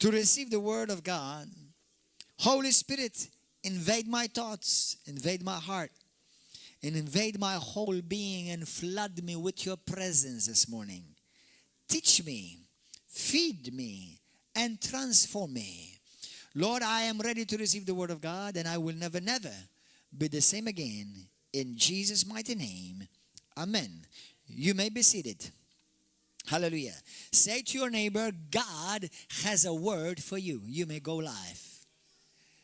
to receive the word of God. Holy Spirit, invade my thoughts, invade my heart, and invade my whole being and flood me with your presence this morning. Teach me, feed me, and transform me. Lord, I am ready to receive the word of God, and I will never, never be the same again. In Jesus' mighty name, amen. You may be seated. Hallelujah. Say to your neighbor, God has a word for you. You may go live.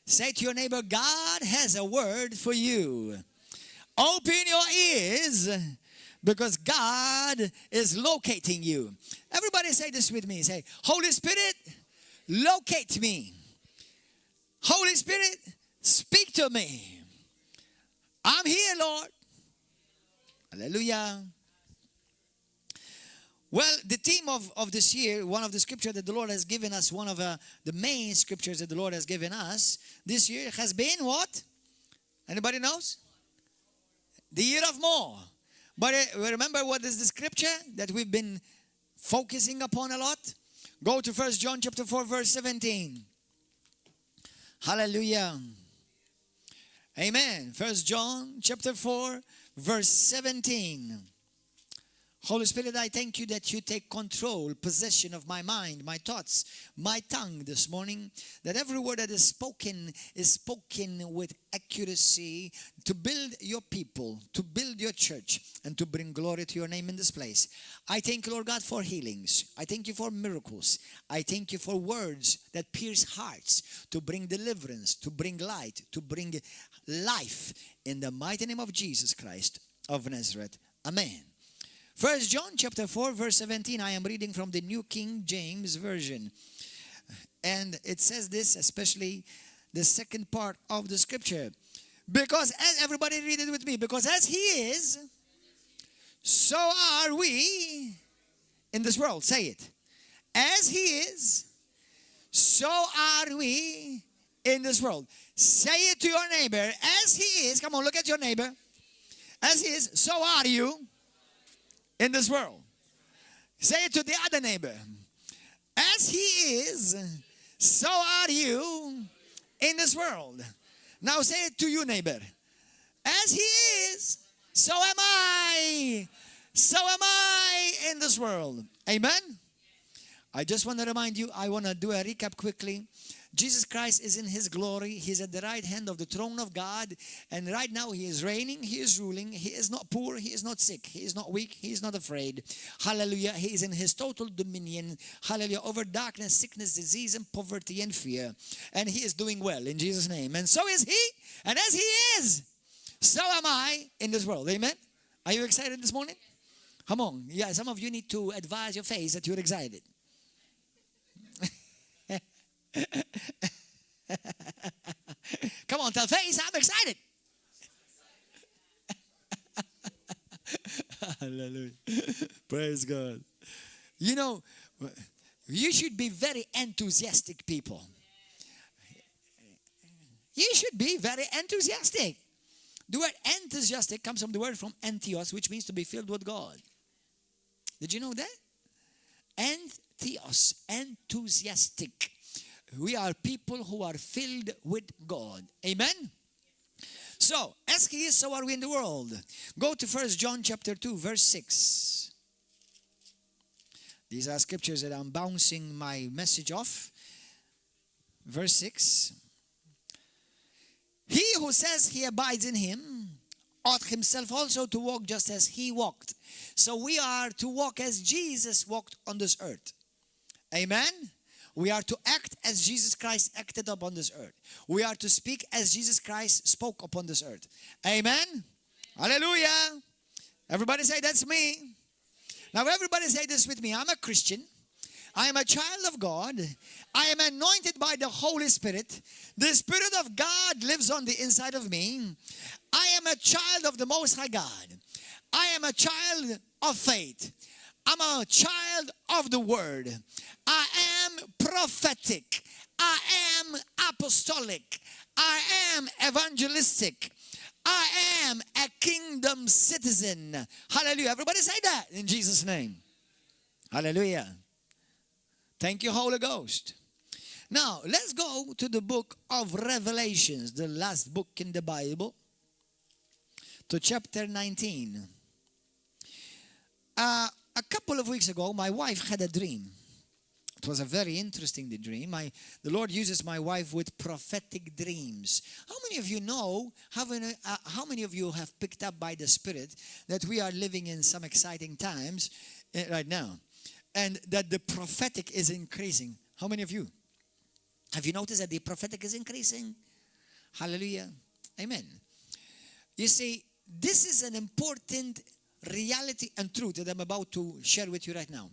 Say to your neighbor, God has a word for you. Open your ears because God is locating you. Everybody say this with me. Say, Holy Spirit, locate me. Holy Spirit, speak to me. I'm here, Lord. Hallelujah. Well, the theme of this year, one of the scriptures that the Lord has given us, one of the main scriptures that the Lord has given us this year has been what? Anybody knows? The year of more. But remember what is the scripture that we've been focusing upon a lot? Go to 1 John chapter 4, verse 17. Hallelujah. Amen. 1 John chapter 4, verse 17. Holy Spirit, I thank you that you take control, possession of my mind, my thoughts, my tongue this morning. That every word that is spoken with accuracy to build your people, to build your church, and to bring glory to your name in this place. I thank you, Lord God, for healings. I thank you for miracles. I thank you for words that pierce hearts, to bring deliverance, to bring light, to bring life. In the mighty name of Jesus Christ of Nazareth. Amen. 1 John chapter 4, verse 17, I am reading from the New King James Version. And it says this, especially the second part of the scripture. Because, as everybody read it with me, because as he is, so are we in this world. Say it. As he is, so are we in this world. Say it to your neighbor. As he is, come on, look at your neighbor. As he is, so are you in this world. Say it to the other neighbor. As he is, so are you in this world. Now say it to your neighbor. As he is, so am I. So am I in this world. Amen? I just want to remind you, I want to do a recap quickly. Jesus Christ is in his glory. He's at the right hand of the throne of God. And right now he is reigning. He is ruling. He is not poor. He is not sick. He is not weak. He is not afraid. Hallelujah. He is in his total dominion. Hallelujah. Over darkness, sickness, disease, and poverty and fear. And he is doing well in Jesus' name. And so is he. And as he is, so am I in this world. Amen? Are you excited this morning? Come on. Yeah, some of you need to advise your face that you're excited. Come on, tell face, I'm excited. Hallelujah. Praise God. You know, you should be very enthusiastic people. You should be very enthusiastic. The word enthusiastic comes from the word from entheos, which means to be filled with God. Did you know that? Entheos, enthusiastic. We are people who are filled with God. Amen? So, as he is, so are we in the world. Go to 1 John chapter 2, verse 6. These are scriptures that I'm bouncing my message off. Verse 6. He who says he abides in him ought himself also to walk just as he walked. So we are to walk as Jesus walked on this earth. Amen? We are to act as Jesus Christ acted upon this earth. We are to speak as Jesus Christ spoke upon this earth. Amen? Hallelujah. Everybody say, that's me. Now everybody say this with me. I'm a Christian. I am a child of God. I am anointed by the Holy Spirit. The Spirit of God lives on the inside of me. I am a child of the Most High God. I am a child of faith. I'm a child of the Word. I am prophetic. I am apostolic. I am evangelistic. I am a kingdom citizen. Hallelujah. Everybody say that in Jesus' name. Hallelujah. Thank you, Holy Ghost. Now, let's go to the book of Revelations, the last book in the Bible, to chapter 19. A couple of weeks ago, my wife had a dream. It was a very interesting dream. The Lord uses my wife with prophetic dreams. How many of you know, how many of you have picked up by the Spirit that we are living in some exciting times right now? And that the prophetic is increasing. How many of you? Have you noticed that the prophetic is increasing? Hallelujah. Amen. You see, this is an important reality and truth that I'm about to share with you right now.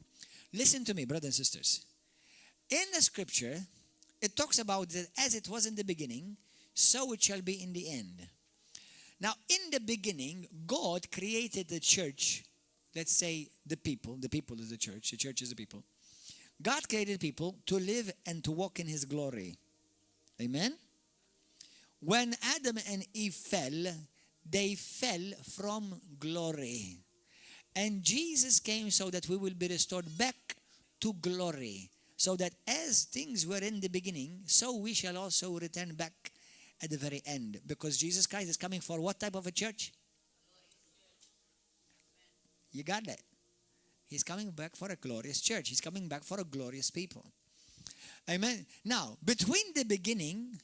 Listen to me, brothers and sisters. In the scripture, it talks about that as it was in the beginning, so it shall be in the end. Now, in the beginning, God created the church. Let's say the people is the church is the people. God created people to live and to walk in His glory. Amen? When Adam and Eve fell, they fell from glory. And Jesus came so that we will be restored back to glory. So that as things were in the beginning, so we shall also return back at the very end. Because Jesus Christ is coming for what type of a church? You got that? He's coming back for a glorious church. He's coming back for a glorious people. Amen. Now, between the beginning,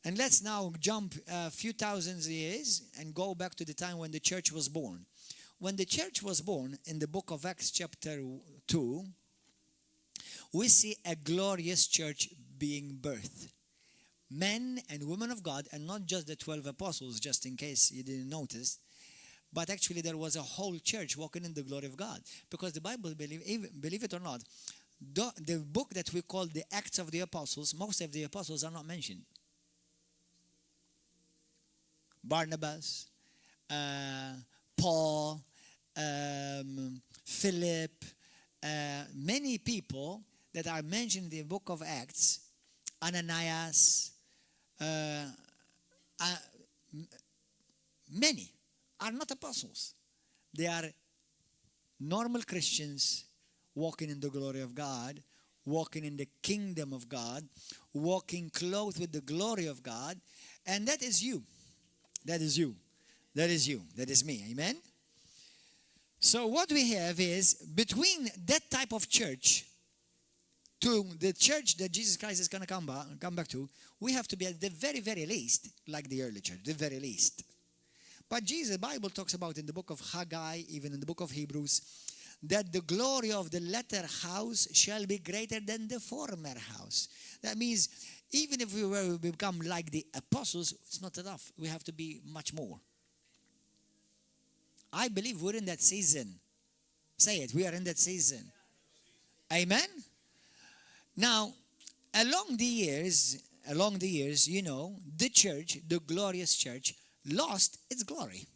and let's now jump a few thousand years and go back to the time when the church was born. When the church was born, in the book of Acts chapter 2, we see a glorious church being birthed. Men and women of God, and not just the 12 apostles, just in case you didn't notice, but actually there was a whole church walking in the glory of God. Because the Bible, believe it or not, the book that we call the Acts of the Apostles, most of the apostles are not mentioned. Barnabas, Paul, Philip, many people that are mentioned in the book of Acts, Ananias, many are not apostles. They are normal Christians walking in the glory of God, walking in the kingdom of God, walking clothed with the glory of God, and that is you. That is you. That is you. That is me. Amen? So what we have is, between that type of church to the church that Jesus Christ is going to come back to, we have to be at the very, very least like the early church, the very least. But Jesus, the Bible talks about in the book of Haggai, even in the book of Hebrews, that the glory of the latter house shall be greater than the former house. That means, even if we were to become like the apostles, it's not enough. We have to be much more. I believe we're in that season. Say it, we are in that season. Amen? Now, along the years, you know, the church, the glorious church, lost its glory.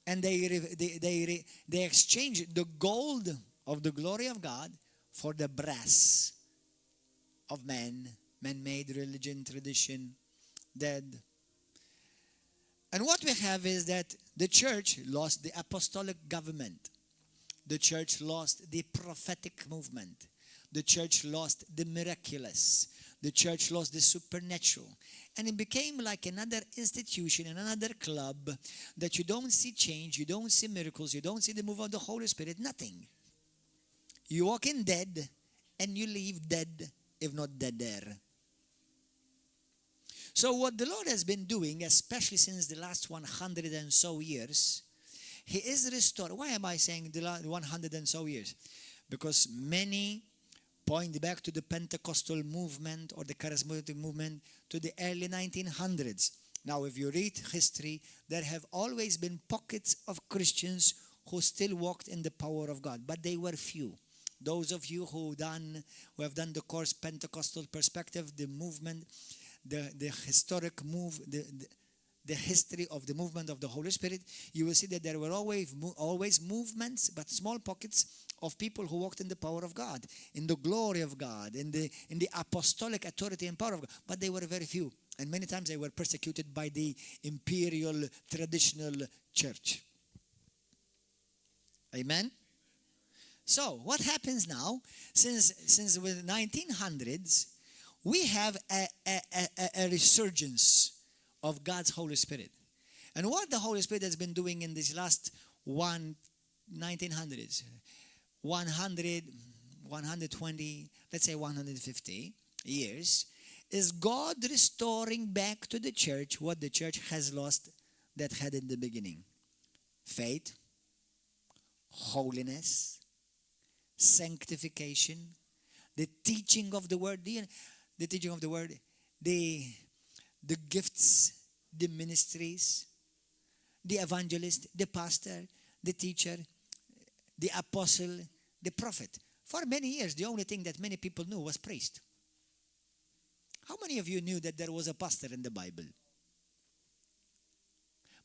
And they exchanged the gold of the glory of God for the brass of man-made religion, tradition, dead. And what we have is that the church lost the apostolic government. The church lost the prophetic movement. The church lost the miraculous. The church lost the supernatural. And it became like another institution, another club that you don't see change, you don't see miracles, you don't see the move of the Holy Spirit, nothing. You walk in dead and you leave dead, if not dead there. So what the Lord has been doing, especially since the last 100 and so years, He is restored. Why am I saying the last 100 and so years? Because many point back to the Pentecostal movement or the charismatic movement to the early 1900s. Now, if you read history, there have always been pockets of Christians who still walked in the power of God, but they were few. Those of you who have done the course Pentecostal Perspective, the movement, the historic move, the history of the movement of the Holy Spirit, you will see that there were always movements, but small pockets of people who walked in the power of God, in the glory of God, in the apostolic authority and power of God. But they were very few. And many times they were persecuted by the imperial traditional church. Amen? So what happens now, since the 1900s, we have a resurgence of God's Holy Spirit. And what the Holy Spirit has been doing in these last 1900s, 100, 120, let's say 150 years, is God restoring back to the church what the church has lost that had in the beginning. Faith, holiness, sanctification, the teaching of the word, the teaching of the word, the gifts, the ministries, the evangelist, the pastor, the teacher, the apostle, the prophet. For many years, the only thing that many people knew was priest. How many of you knew that there was a pastor in the Bible?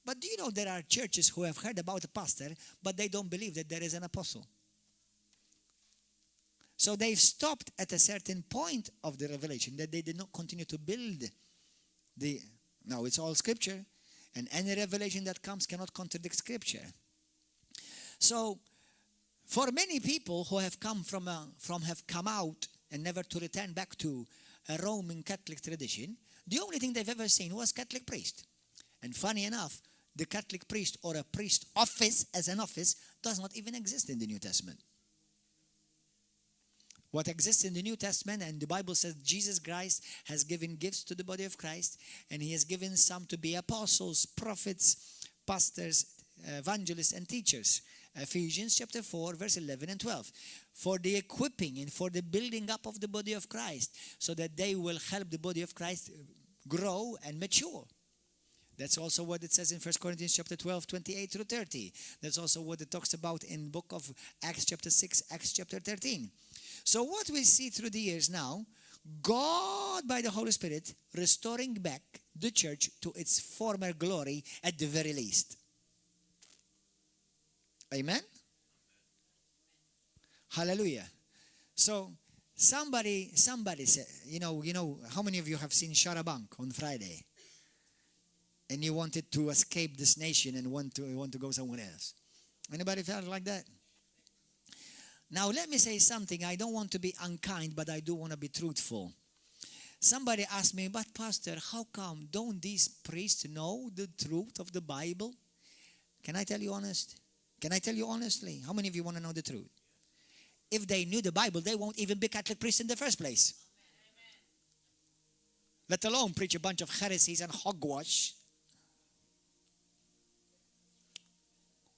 But do you know there are churches who have heard about a pastor, but they don't believe that there is an apostle? So they've stopped at a certain point of the revelation, that they did not continue to build the... Now it's all scripture, and any revelation that comes cannot contradict scripture. So for many people who have come have come out and never to return back to a Roman Catholic tradition, the only thing they've ever seen was Catholic priest. And funny enough, the Catholic priest or a priest office as an office does not even exist in the New Testament. What exists in the New Testament, and the Bible says Jesus Christ has given gifts to the body of Christ, and he has given some to be apostles, prophets, pastors, evangelists, and teachers. Ephesians chapter 4, verse 11 and 12. For the equipping and for the building up of the body of Christ, so that they will help the body of Christ grow and mature. That's also what it says in 1 Corinthians chapter 12, 28 through 30. That's also what it talks about in book of Acts chapter 6, Acts chapter 13. So what we see through the years now, God by the Holy Spirit restoring back the church to its former glory at the very least. Amen? Hallelujah. So somebody said, you know, how many of you have seen Sharabank on Friday? And you wanted to escape this nation and want to go somewhere else. Anybody felt like that? Now let me say something. I don't want to be unkind, but I do want to be truthful. Somebody asked me, but Pastor, how come don't these priests know the truth of the Bible? Can I tell you honest? Can I tell you honestly? How many of you want to know the truth? If they knew the Bible, they won't even be Catholic priests in the first place. Let alone preach a bunch of heresies and hogwash.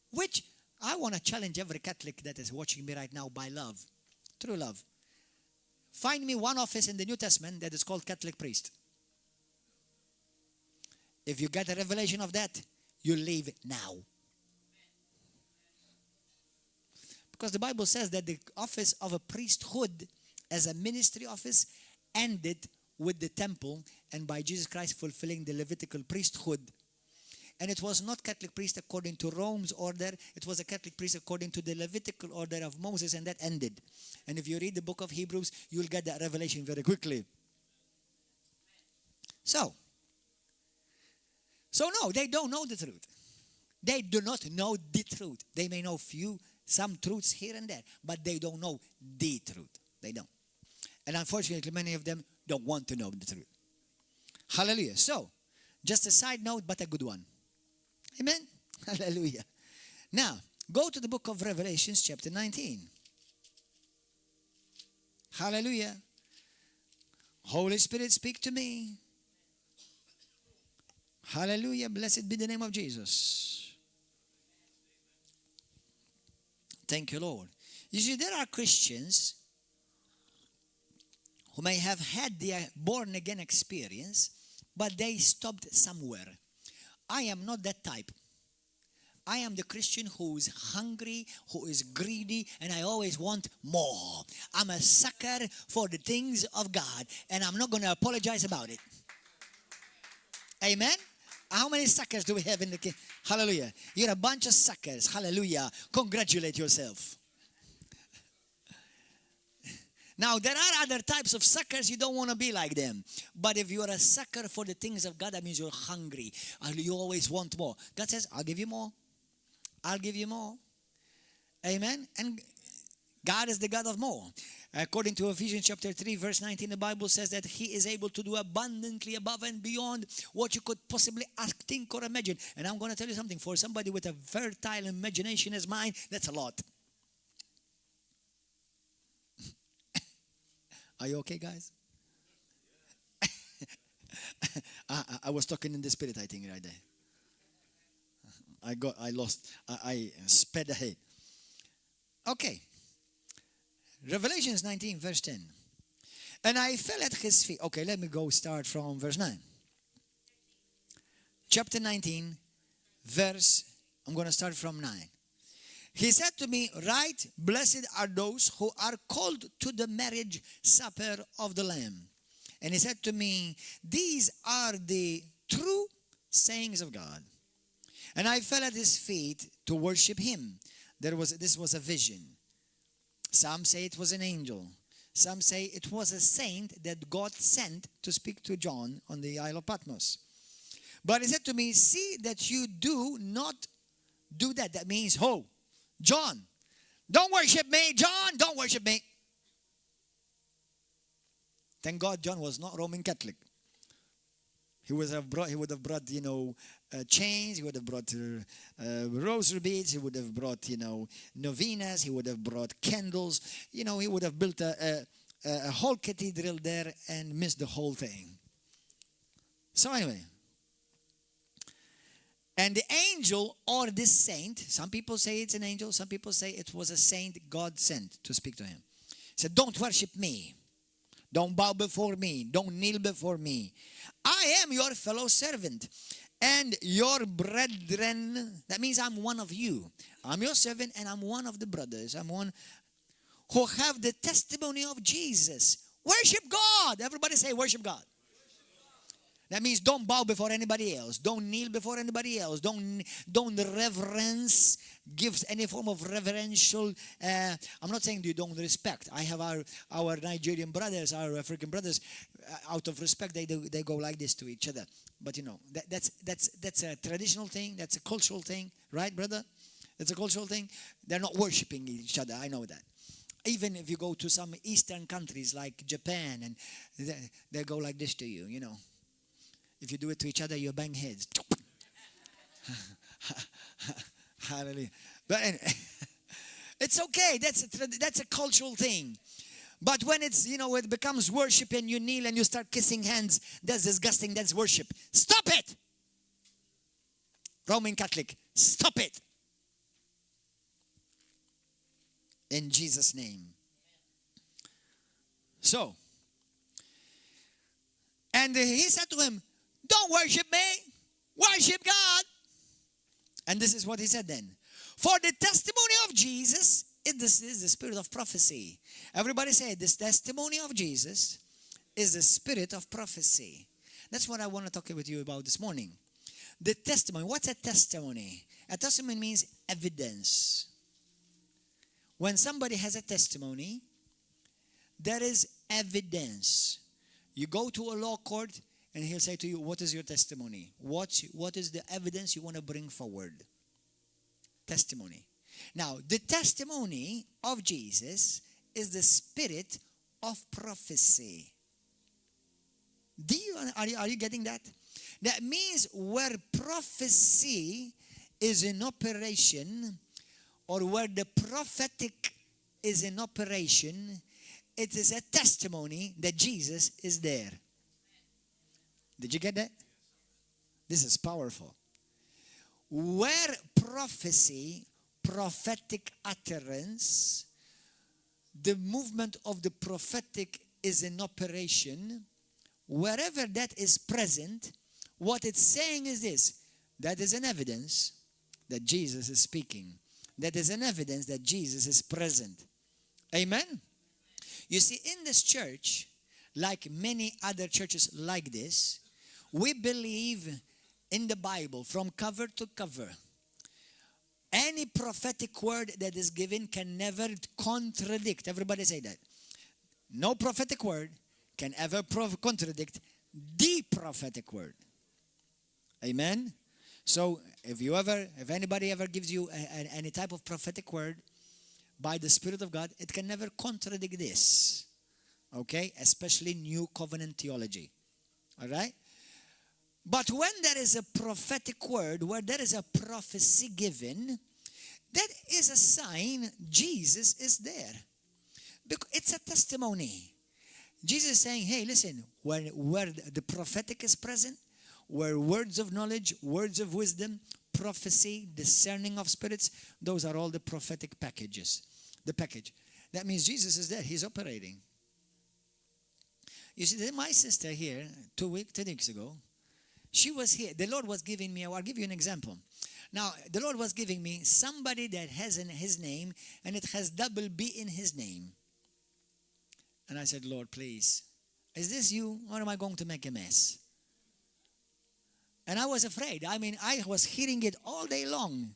Which I want to challenge every Catholic that is watching me right now by love, true love. Find me one office in the New Testament that is called Catholic priest. If you get a revelation of that, you leave now. Because the Bible says that the office of a priesthood as a ministry office ended with the temple and by Jesus Christ fulfilling the Levitical priesthood. And it was not Catholic priest according to Rome's order. It was a Catholic priest according to the Levitical order of Moses, and that ended. And if you read the book of Hebrews, you'll get that revelation very quickly. So no, they don't know the truth. They do not know the truth. They may know some truths here and there, but they don't know the truth. They don't. And unfortunately, many of them don't want to know the truth. Hallelujah. So, just a side note, but a good one. Amen? Hallelujah. Now, go to the book of Revelation, chapter 19. Hallelujah. Holy Spirit, speak to me. Hallelujah. Blessed be the name of Jesus. Thank you, Lord. You see, there are Christians who may have had their born-again experience, but they stopped somewhere. I am not that type. I am the Christian who is hungry, who is greedy, and I always want more. I'm a sucker for the things of God, and I'm not going to apologize about it. Amen? How many suckers do we have in the kingdom? Hallelujah. You're a bunch of suckers. Hallelujah. Congratulate yourself. Now, there are other types of suckers. You don't want to be like them. But if you're a sucker for the things of God, that means you're hungry. You always want more. God says, I'll give you more. I'll give you more. Amen. And God is the God of more. According to Ephesians chapter 3, verse 19, the Bible says that He is able to do abundantly above and beyond what you could possibly ask, think, or imagine. And I'm going to tell you something. For somebody with a fertile imagination as mine, that's a lot. Are you okay, guys? I was talking in the spirit, I think, right there. I sped ahead. Okay. Revelations 19, verse 10. And I fell at his feet. Okay, let me go start from verse 9. Chapter 19, I'm going to start from 9. He said to me, "Right, blessed are those who are called to the marriage supper of the Lamb." And he said to me, "These are the true sayings of God." And I fell at his feet to worship him. This was a vision. Some say it was an angel. Some say it was a saint that God sent to speak to John on the Isle of Patmos. But he said to me, "See that you do not do that." That means, John, don't worship me. John, don't worship me. Thank God John was not Roman Catholic. He would have brought, chains. He would have brought rosary beads. He would have brought, novenas. He would have brought candles. He would have built a whole cathedral there and missed the whole thing. So anyway. And the angel or the saint, some people say it's an angel, some people say it was a saint God sent to speak to him. He said, "Don't worship me. Don't bow before me. Don't kneel before me. I am your fellow servant and your brethren." That means I'm one of you. I'm your servant and I'm one of the brothers. I'm one who have the testimony of Jesus. Worship God. Everybody say worship God. That means don't bow before anybody else. Don't kneel before anybody else. Don't reverence, give any form of reverential. I'm not saying you don't respect. I have our Nigerian brothers, our African brothers, out of respect, they go like this to each other. But that's a traditional thing. That's a cultural thing, right, brother? It's a cultural thing. They're not worshiping each other. I know that. Even if you go to some Eastern countries like Japan, and they go like this to you, If you do it to each other, you bang heads. Hallelujah. But anyway, it's okay. That's a cultural thing. But when it becomes worship and you kneel and you start kissing hands, that's disgusting. That's worship. Stop it. Roman Catholic, stop it. In Jesus' name. So, and he said to him, "Don't worship me, worship God." And this is what he said then. For the testimony of Jesus is the spirit of prophecy. Everybody say, this testimony of Jesus is the spirit of prophecy. That's what I want to talk with you about this morning. The testimony. What's a testimony? A testimony means evidence. When somebody has a testimony, there is evidence. You go to a law court, and he'll say to you, "What is your testimony? What is the evidence you want to bring forward?" Testimony. Now, the testimony of Jesus is the spirit of prophecy. Are you getting that? That means where prophecy is in operation, or where the prophetic is in operation, it is a testimony that Jesus is there. Did you get that? This is powerful. Where prophecy, prophetic utterance, the movement of the prophetic is in operation, wherever that is present, what it's saying is this: that is an evidence that Jesus is speaking. That is an evidence that Jesus is present. Amen? You see, in this church, like many other churches like this, we believe in the Bible from cover to cover. Any prophetic word that is given can never contradict. Everybody say that. No prophetic word can ever contradict the prophetic word. Amen? So if anybody ever gives you any type of prophetic word, by the Spirit of God, it can never contradict this. Okay? Especially New Covenant theology. All right? But when there is a prophetic word, where there is a prophecy given, that is a sign Jesus is there. Because it's a testimony. Jesus is saying, hey, listen, where the prophetic is present, where words of knowledge, words of wisdom, prophecy, discerning of spirits, those are all the prophetic packages. The package. That means Jesus is there. He's operating. You see, my sister here, 2 weeks ago, she was here. The Lord was giving me, I'll give you an example. Now, the Lord was giving me somebody that has in his name, and it has double B in his name. And I said, Lord, please, is this you, or am I going to make a mess? And I was afraid. I mean, I was hearing it all day long.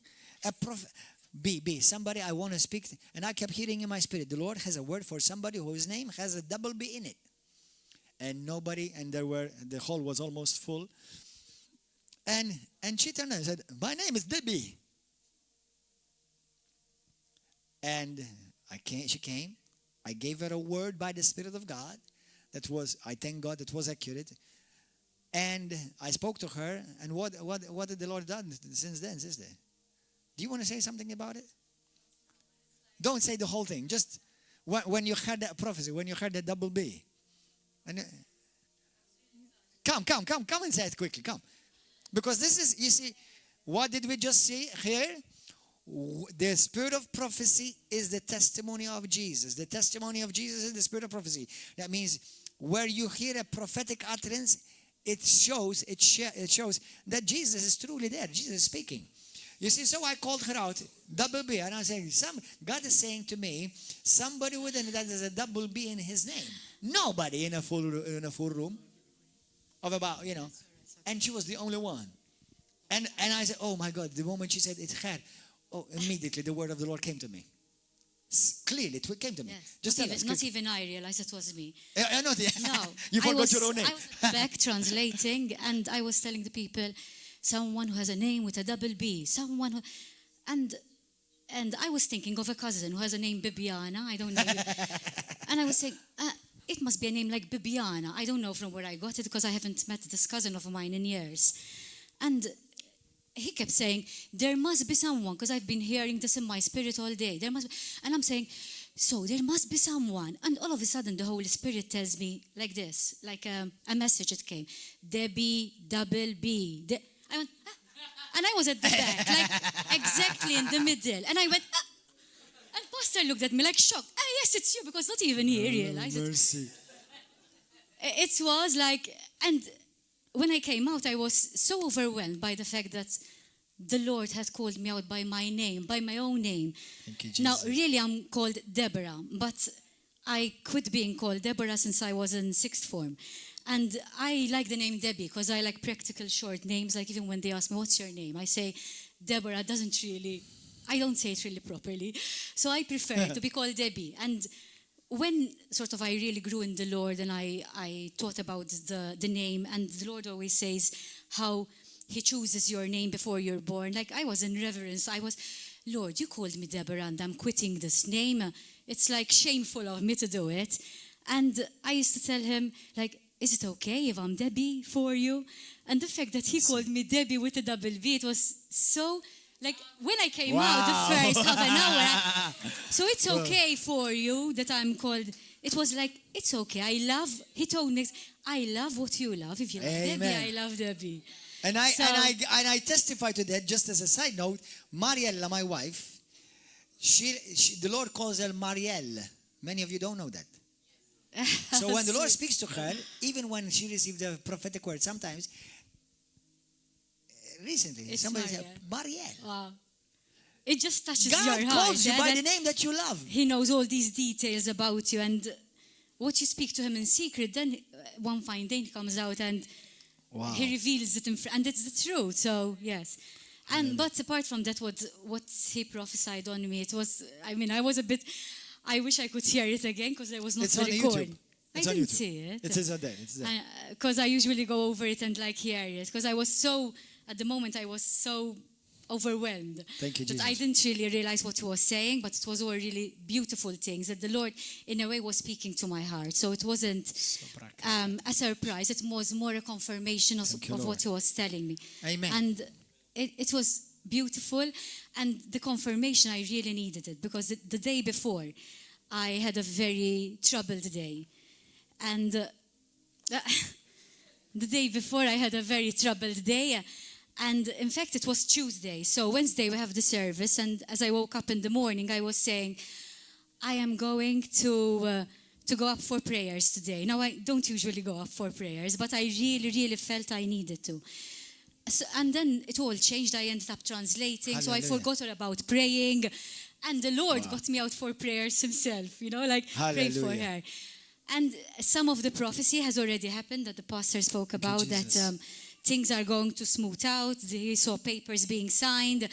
Somebody I want to speak to, and I kept hearing in my spirit, the Lord has a word for somebody whose name has a double B in it. And nobody, and the hall was almost full. And she turned and said, my name is Debbie. And she came. I gave her a word by the Spirit of God that was, I thank God, it was accurate. And I spoke to her, and what did the Lord done since then, sister? Do you want to say something about it? Don't say the whole thing. Just when you heard that prophecy, when you heard the double B. And come and say it quickly, come. Because this is, you see, what did we just see here? The spirit of prophecy is the testimony of Jesus. The testimony of Jesus is the spirit of prophecy. That means where you hear a prophetic utterance, it shows that Jesus is truly there. Jesus is speaking. You see, so I called her out, double B, and I said, God is saying to me, somebody within that has a double B in his name. Nobody in a full room of about, and she was the only one. And I said, oh my God, the moment she said it's her, immediately the word of the Lord came to me. Clearly, it came to me. Yes. Just not even I realized it was me. No, you I forgot was, your own name. I was back translating, and I was telling the people, someone who has a name with a double B, someone who, and I was thinking of a cousin who has a name Bibiana. I don't know. And I was saying, it must be a name like Bibiana. I don't know from where I got it because I haven't met this cousin of mine in years. And he kept saying, there must be someone, because I've been hearing this in my spirit all day. There must be, and I'm saying, so there must be someone. And all of a sudden, the Holy Spirit tells me like this, like a message it came. Debbie, double B. I went, and I was at the back, like exactly in the middle. And I went, and Pastor looked at me like shocked. Yes, it's you, because not even he realized it. Mercy. It was like, and when I came out, I was so overwhelmed by the fact that the Lord had called me out by my name, by my own name. Thank you, Jesus. Now, really, I'm called Deborah, but I quit being called Deborah since I was in sixth form. And I like the name Debbie because I like practical short names. Like even when they ask me, what's your name? I say, Deborah. I don't say it really properly. So I prefer to be called Debbie. And when sort of I really grew in the Lord and I thought about the name, and the Lord always says how he chooses your name before you're born. Like I was in reverence. I was, Lord, you called me Deborah and I'm quitting this name. It's like shameful of me to do it. And I used to tell him, like, is it okay if I'm Debbie for you? And the fact that he called me Debbie with a double B, it was so, like, when I came out the first half an hour, so it's okay for you that I'm called, it was like, it's okay. He told me, I love what you love. If you love Debbie, I love Debbie. And I testify to that. Just as a side note, Mariella, my wife, the Lord calls her Marielle. Many of you don't know that. So when the Lord speaks to her, even when she received a prophetic word, sometimes, recently, it's somebody said, Marielle. Wow. It just touches God your heart. calls you by the name that you love. He knows all these details about you, and what you speak to him in secret, then one fine day he comes out and he reveals it, and it's the truth. So, yes. And but apart from that, what he prophesied on me, it was, I was a bit, I wish I could hear it again because there was not the record. I didn't see it. It is on there. It's there. Because I usually go over it and like hear it. Because I was so, at the moment I was so overwhelmed. Thank you, That Jesus. I didn't really realize what he was saying, but it was all really beautiful things that the Lord, in a way, was speaking to my heart. So it wasn't a surprise. It was more a confirmation of Lord. what he was telling me. Amen. And it was beautiful. And the confirmation, I really needed it. Because the day before, I had a very troubled day. And the day before, I had a very troubled day. And in fact, it was Tuesday. So Wednesday, we have the service. And as I woke up in the morning, I was saying, I am going to go up for prayers today. Now, I don't usually go up for prayers, but I really, really felt I needed to. So, and then it all changed. I ended up translating. So I forgot all about praying. And the Lord got me out for prayers himself, pray for her. And some of the prophecy has already happened that the pastor spoke about, that things are going to smooth out. He saw papers being signed.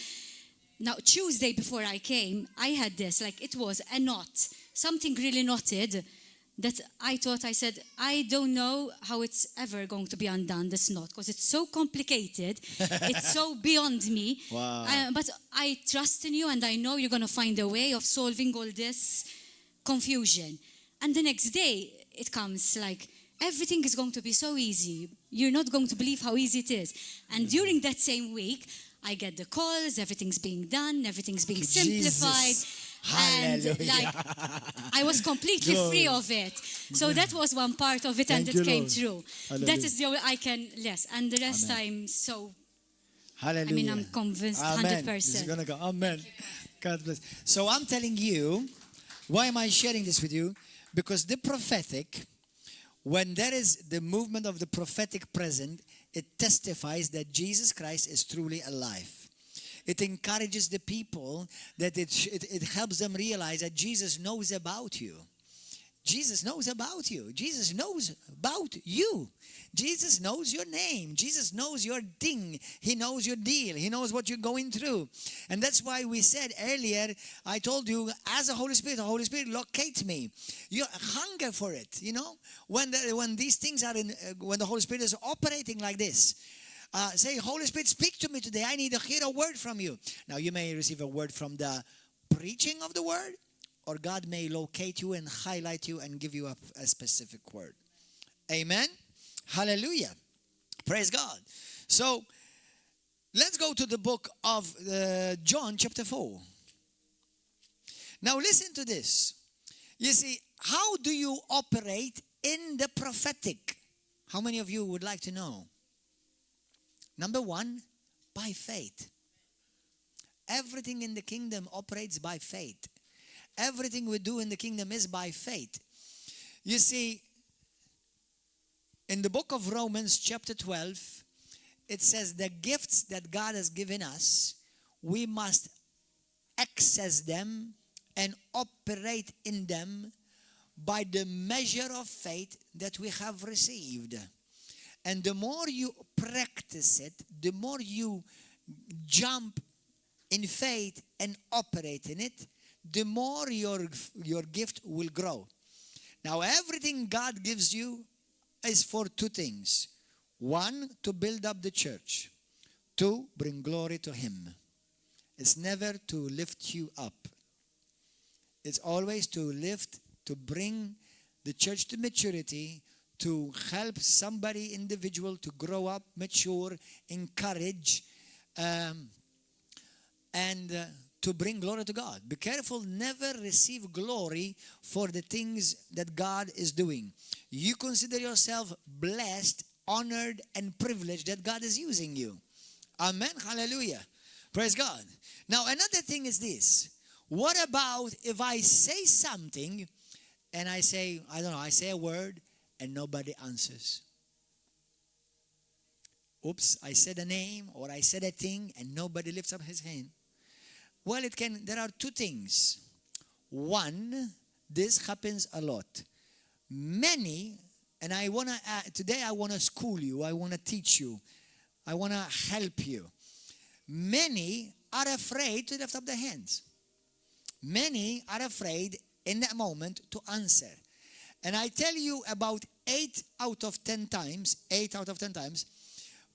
Now, Tuesday before I came, I had this, it was a knot, something really knotted that I said, I don't know how it's ever going to be undone, this knot, because it's so complicated. It's so beyond me. Wow. But I trust in you, and I know you're going to find a way of solving all this confusion. And the next day, it comes everything is going to be so easy. You're not going to believe how easy it is. And during that same week, I get the calls, everything's being done, everything's being simplified. Hallelujah. And I was completely free of it. So that was one part of it, and Thank it you, came Lord. true. Hallelujah. That is the only I can, and the rest I'm so, Hallelujah. I'm convinced Amen. 100%. This is going to go. Amen. God bless. So I'm telling you, why am I sharing this with you? Because the prophetic, when there is the movement of the prophetic present, it testifies that Jesus Christ is truly alive. It encourages the people, that it helps them realize that Jesus knows about you. Jesus knows about you. Jesus knows about you. Jesus knows your name. Jesus knows your thing. He knows your deal. He knows what you're going through. And that's why we said earlier, I told you, as the Holy Spirit locate me. You hunger for it, When these things are when the Holy Spirit is operating like this. Say, Holy Spirit, speak to me today. I need to hear a word from you. Now, you may receive a word from the preaching of the word, or God may locate you and highlight you and give you a specific word. Amen? Hallelujah. Praise God. So, let's go to the book of John chapter 4. Now, listen to this. You see, how do you operate in the prophetic? How many of you would like to know? Number one, by faith. Everything in the kingdom operates by faith. Everything we do in the kingdom is by faith. You see, in the book of Romans chapter 12, it says the gifts that God has given us, we must access them and operate in them by the measure of faith that we have received. And the more you practice it, the more you jump in faith and operate in it, the more your gift will grow. Now, everything God gives you is for two things. One, to build up the church. Two, bring glory to Him. It's never to lift you up. It's always to bring the church to maturity, to help somebody individual to grow up, mature, encourage, and to bring glory to God. Be careful, never receive glory for the things that God is doing. You consider yourself blessed, honored, and privileged that God is using you. Amen. Hallelujah. Praise God. Now, another thing is this. What about if I say something and I say, I say a word and nobody answers? Oops, I said a name or I said a thing and nobody lifts up his hand. Well, there are two things. One, this happens a lot. Many, and today I want to school you, I want to teach you, I want to help you. Many are afraid to lift up their hands. Many are afraid in that moment to answer. And I tell you about 8 out of 10 times,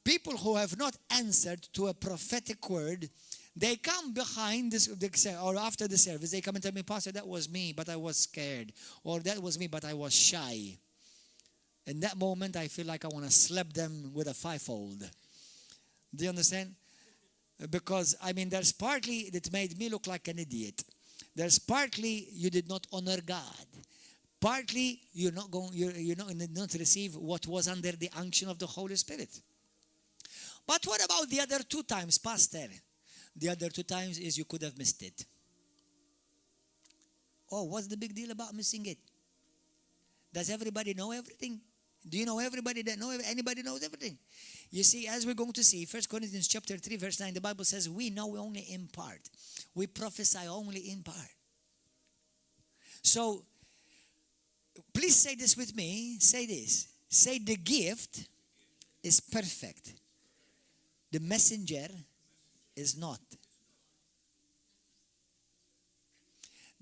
people who have not answered to a prophetic word, they come behind this, or after the service, they come and tell me, Pastor, that was me, but I was scared. Or that was me, but I was shy. In that moment, I feel like I want to slap them with a fivefold. Do you understand? Because, there's partly that made me look like an idiot. There's partly you did not honor God. Partly you're not receive what was under the unction of the Holy Spirit. But what about the other 2 times, Pastor? The other 2 times is you could have missed it. Oh, what's the big deal about missing it? Does everybody know everything? Do you know everybody that anybody knows everything? You see, as we're going to see, 1 Corinthians chapter 3, verse 9, the Bible says, we know only in part. We prophesy only in part. So, please say this with me. Say this. Say, the gift is perfect. The messenger is not.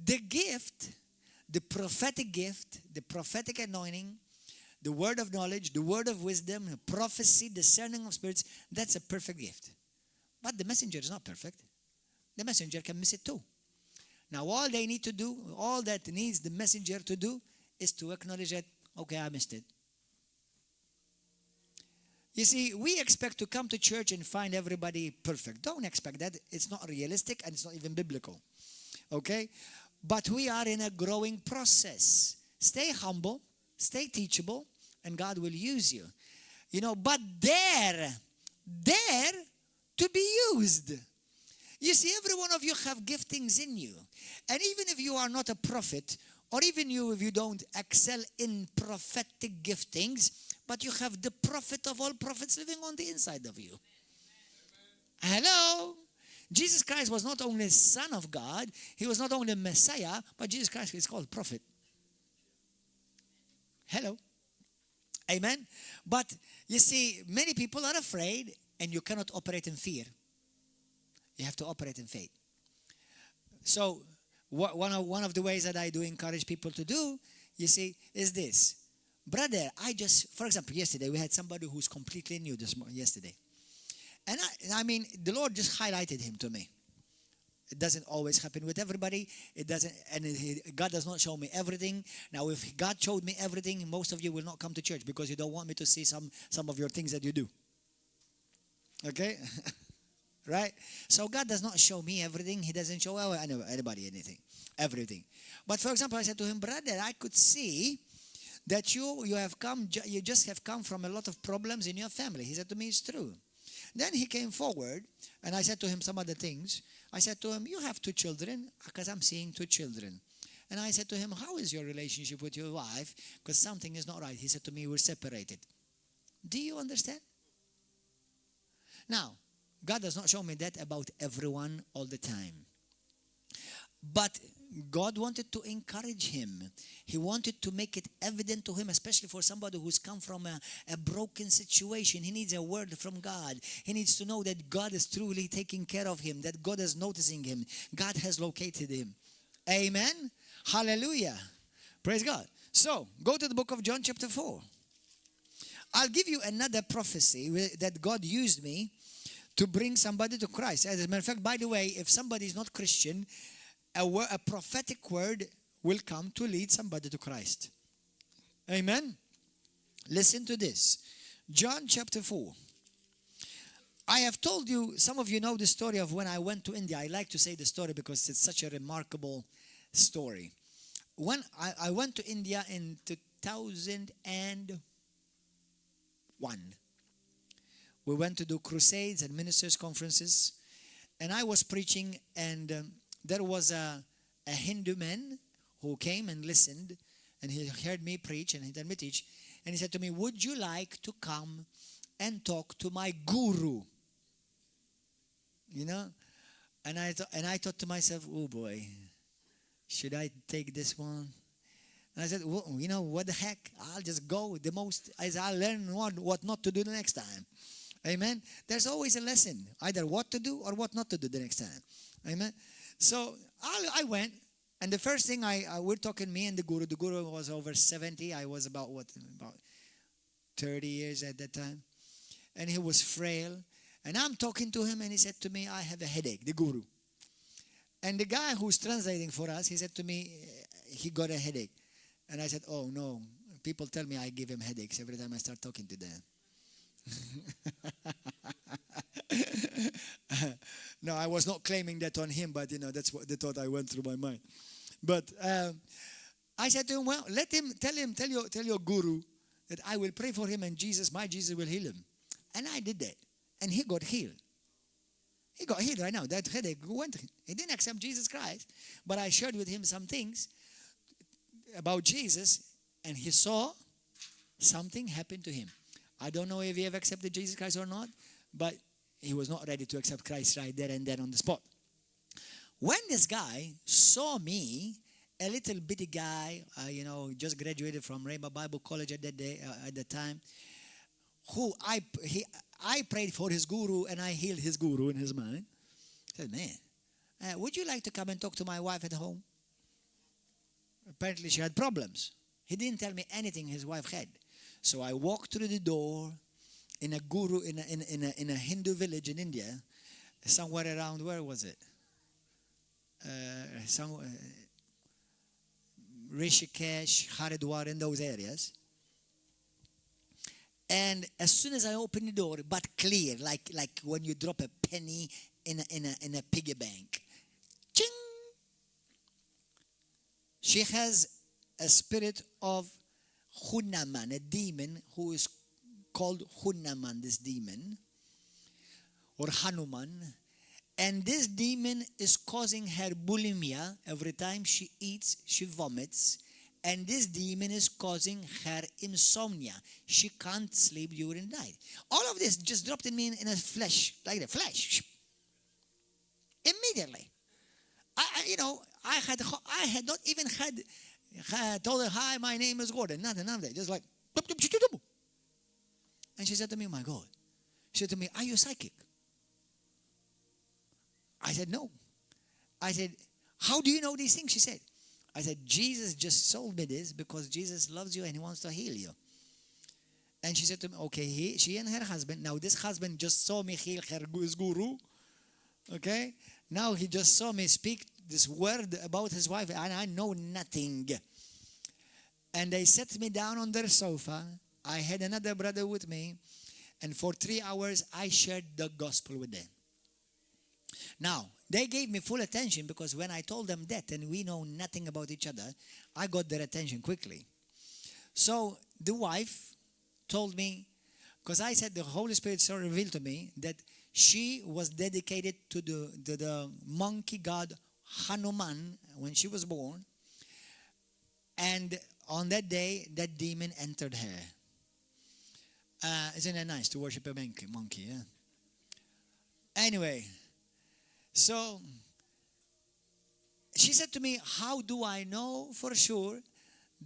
The gift, the prophetic gift, the prophetic anointing, the word of knowledge, the word of wisdom, prophecy, discerning of spirits, that's a perfect gift. But the messenger is not perfect. The messenger can miss it too. Now all they need to do, all that needs the messenger to do is to acknowledge that, okay, I missed it. You see, we expect to come to church and find everybody perfect. Don't expect that. It's not realistic and it's not even biblical. Okay? But we are in a growing process. Stay humble, stay teachable, and God will use you. But dare to be used. You see, every one of you have giftings in you. And even if you are not a prophet, or even if you don't excel in prophetic giftings, but you have the prophet of all prophets living on the inside of you. Hello? Jesus Christ was not only Son of God, he was not only Messiah, but Jesus Christ is called prophet. Hello? Amen? But you see, many people are afraid, and you cannot operate in fear. You have to operate in faith. So, one of the ways that I do encourage people to do, you see, is this. Brother, for example, yesterday we had somebody who's completely new yesterday. And the Lord just highlighted him to me. It doesn't always happen with everybody. It doesn't, and God does not show me everything. Now, if God showed me everything, most of you will not come to church because you don't want me to see some of your things that you do. Okay? Right? So God does not show me everything. He doesn't show anybody anything, everything. But for example, I said to him, brother, I could see that you just have come from a lot of problems in your family. He said to me, it's true. Then he came forward, and I said to him some other things. I said to him, you have 2 children, because I'm seeing 2 children. And I said to him, how is your relationship with your wife? Because something is not right. He said to me, we're separated. Do you understand? Now, God does not show me that about everyone all the time. But God wanted to encourage him. He wanted to make it evident to him, especially for somebody who's come from a broken situation. He needs a word from God. He needs to know that God is truly taking care of him, that God is noticing him. God has located him. Amen? Hallelujah. Praise God. So, go to the book of John chapter 4. I'll give you another prophecy that God used me to bring somebody to Christ. As a matter of fact, by the way, if somebody is not Christian, a prophetic word will come to lead somebody to Christ. Amen? Listen to this. John chapter 4. I have told you, some of you know the story of when I went to India. I like to say the story because it's such a remarkable story. When I went to India in 2001. We went to do crusades and ministers' conferences. And I was preaching, and there was a Hindu man who came and listened, and he heard me preach and he heard me teach. And he said to me, would you like to come and talk to my guru? And I thought to myself, oh boy, should I take this one? And I said, well, what the heck? I'll just go. I'll learn what not to do the next time. Amen. There's always a lesson, either what to do or what not to do the next time. Amen. So I went, and the first thing we're talking, me and the guru. The guru was over 70. I was about 30 years at that time. and he was frail. And I'm talking to him, and he said to me, I have a headache, the guru. And the guy who's translating for us, he said to me, he got a headache. And I said, oh no, people tell me I give him headaches every time I start talking to them. No, I was not claiming that on him, but that's what the thought I went through my mind. But I said to him, well, tell your guru that I will pray for him and my Jesus will heal him. And I did that. And he got healed. He got healed right now. That headache went. He didn't accept Jesus Christ. But I shared with him some things about Jesus. And he saw something happen to him. I don't know if he ever accepted Jesus Christ or not. But he was not ready to accept Christ right there and then on the spot. When this guy saw me, a little bitty guy, just graduated from Rainbow Bible College at the time, who I prayed for his guru and I healed his guru in his mind. I said, man, would you like to come and talk to my wife at home? Apparently she had problems. He didn't tell me anything his wife had. So I walked through the door in a Hindu village in India, somewhere around, where was it? Rishikesh, Haridwar, in those areas. And as soon as I opened the door, but clear, like when you drop a penny in a piggy bank. Ching! She has a spirit of Hunaman, a demon who is called Hunaman, this demon, or Hanuman. And this demon is causing her bulimia. Every time she eats, she vomits. And this demon is causing her insomnia. She can't sleep during the night. All of this just dropped in me in a flash, like the flash. Immediately. I had not even told her, hi, my name is Gordon. Nothing. Just like, and she said to me, my God. She said to me, are you psychic? I said, no. I said, how do you know these things? She said, I said, Jesus just told me this because Jesus loves you and he wants to heal you. And she said to me, okay, she and her husband, now this husband just saw me heal his guru. Okay? Now he just saw me speak this word about his wife and I know nothing. And they set me down on their sofa. I had another brother with me. And for 3 hours, I shared the gospel with them. Now, they gave me full attention because when I told them that and we know nothing about each other, I got their attention quickly. So the wife told me, because I said the Holy Spirit so revealed to me that she was dedicated to the monkey god Hanuman when she was born. And on that day, that demon entered her. Isn't it nice to worship a monkey? Yeah? Anyway, so she said to me, how do I know for sure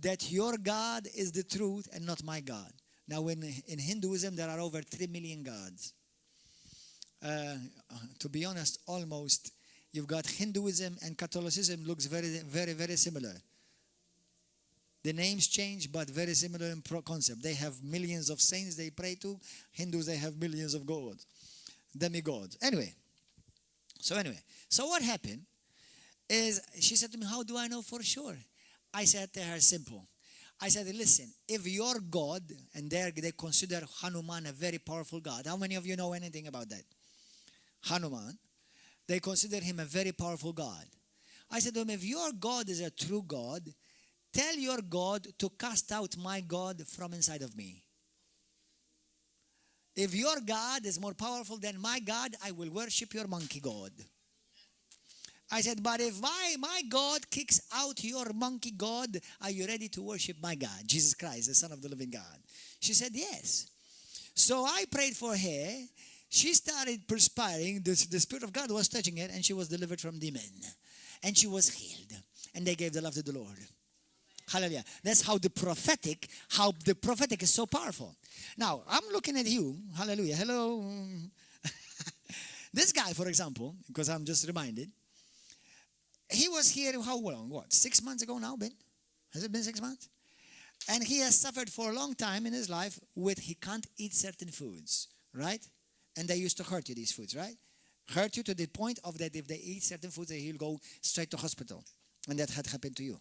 that your God is the truth and not my God? Now in Hinduism, there are over 3 million gods. To be honest, almost, you've got Hinduism and Catholicism looks very, very, very similar. The names change, but very similar in concept. They have millions of saints they pray to. Hindus, they have millions of gods, demigods. Anyway, so what happened is she said to me, how do I know for sure? I said to her, simple. I said, listen, if your God, and they consider Hanuman a very powerful God. How many of you know anything about that? Hanuman. They consider him a very powerful God. I said to him, if your God is a true God, tell your God to cast out my God from inside of me. If your God is more powerful than my God, I will worship your monkey God. I said, but if my God kicks out your monkey God, are you ready to worship my God, Jesus Christ, the Son of the living God? She said, yes. So I prayed for her. She started perspiring. The Spirit of God was touching her, and she was delivered from demon. And she was healed. And they gave the love to the Lord. Hallelujah. That's how the prophetic is so powerful. Now, I'm looking at you. Hallelujah. Hello. This guy, for example, because I'm just reminded, he was here how long? What? 6 months ago now, Ben? Has it been 6 months? And he has suffered for a long time in his life with he can't eat certain foods. right? And they used to hurt you, these foods, right? Hurt you to the point of that if they eat certain foods, he'll go straight to hospital. And that had happened to you.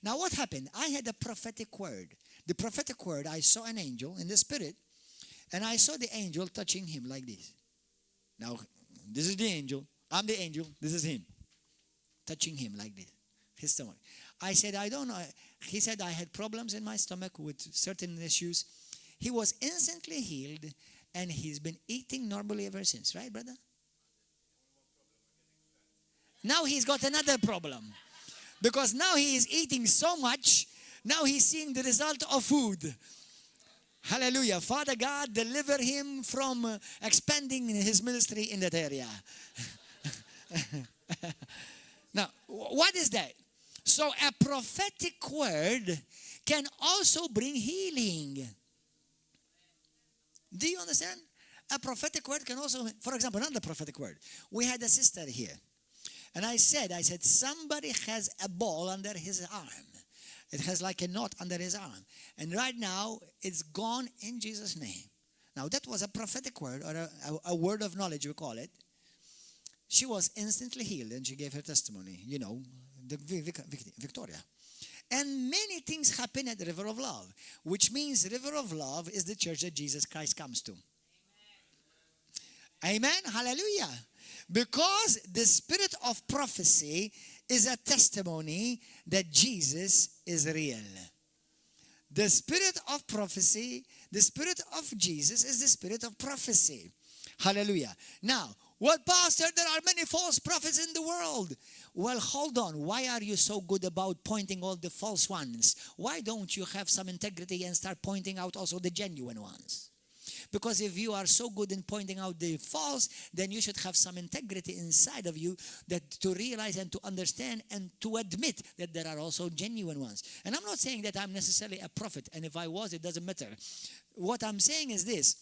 Now what happened? I had a prophetic word. The prophetic word, I saw an angel in the spirit, and I saw the angel touching him like this. Now, this is the angel. I'm the angel. This is him. Touching him like this. His stomach. I said, I don't know. He said, I had problems in my stomach with certain issues. He was instantly healed, and he's been eating normally ever since. Right, brother? Now he's got another problem. Because now he is eating so much, now he's seeing the result of food. Hallelujah. Father God, deliver him from expanding his ministry in that area. Now, what is that? So a prophetic word can also bring healing. Do you understand? A prophetic word can also, for example, another prophetic word. We had a sister here. And I said, somebody has a ball under his arm. It has like a knot under his arm. And right now, it's gone in Jesus' name. Now, that was a prophetic word, or a word of knowledge, we call it. She was instantly healed, and she gave her testimony, you know, the Victoria. And many things happen at the River of Love, which means River of Love is the church that Jesus Christ comes to. Amen. Hallelujah. Because the spirit of prophecy is a testimony that Jesus is real. The spirit of prophecy, the spirit of Jesus is the spirit of prophecy. Hallelujah. Now, what, Pastor? There are many false prophets in the world. Well, hold on. Why are you so good about pointing all the false ones? Why don't you have some integrity and start pointing out also the genuine ones? Because if you are so good in pointing out the false, then you should have some integrity inside of you that to realize and to understand and to admit that there are also genuine ones. And I'm not saying that I'm necessarily a prophet, and if I was, it doesn't matter. What I'm saying is this,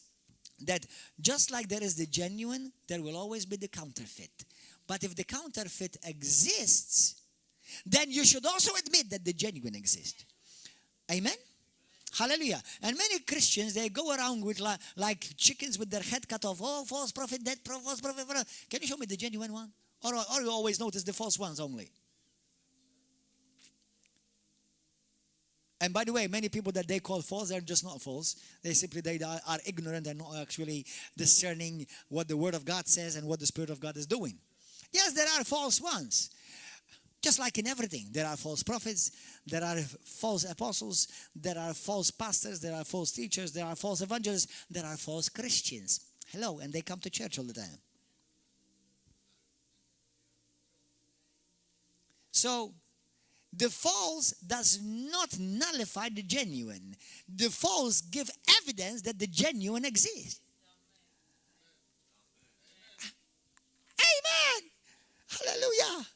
that just like there is the genuine, there will always be the counterfeit. But if the counterfeit exists, then you should also admit that the genuine exists. Amen? Hallelujah. And many Christians, they go around with like chickens with their head cut off. Oh, false prophet, that false prophet. Can you show me the genuine one? Or you always notice the false ones only? And by the way, many people that they call false, they're just not false. They are ignorant and not actually discerning what the Word of God says and what the Spirit of God is doing. Yes, there are false ones. Just like in everything, there are false prophets, there are false apostles, there are false pastors, there are false teachers, there are false evangelists, there are false Christians. Hello, and they come to church all the time. So, the false does not nullify the genuine. The false give evidence that the genuine exists. Amen. Hallelujah.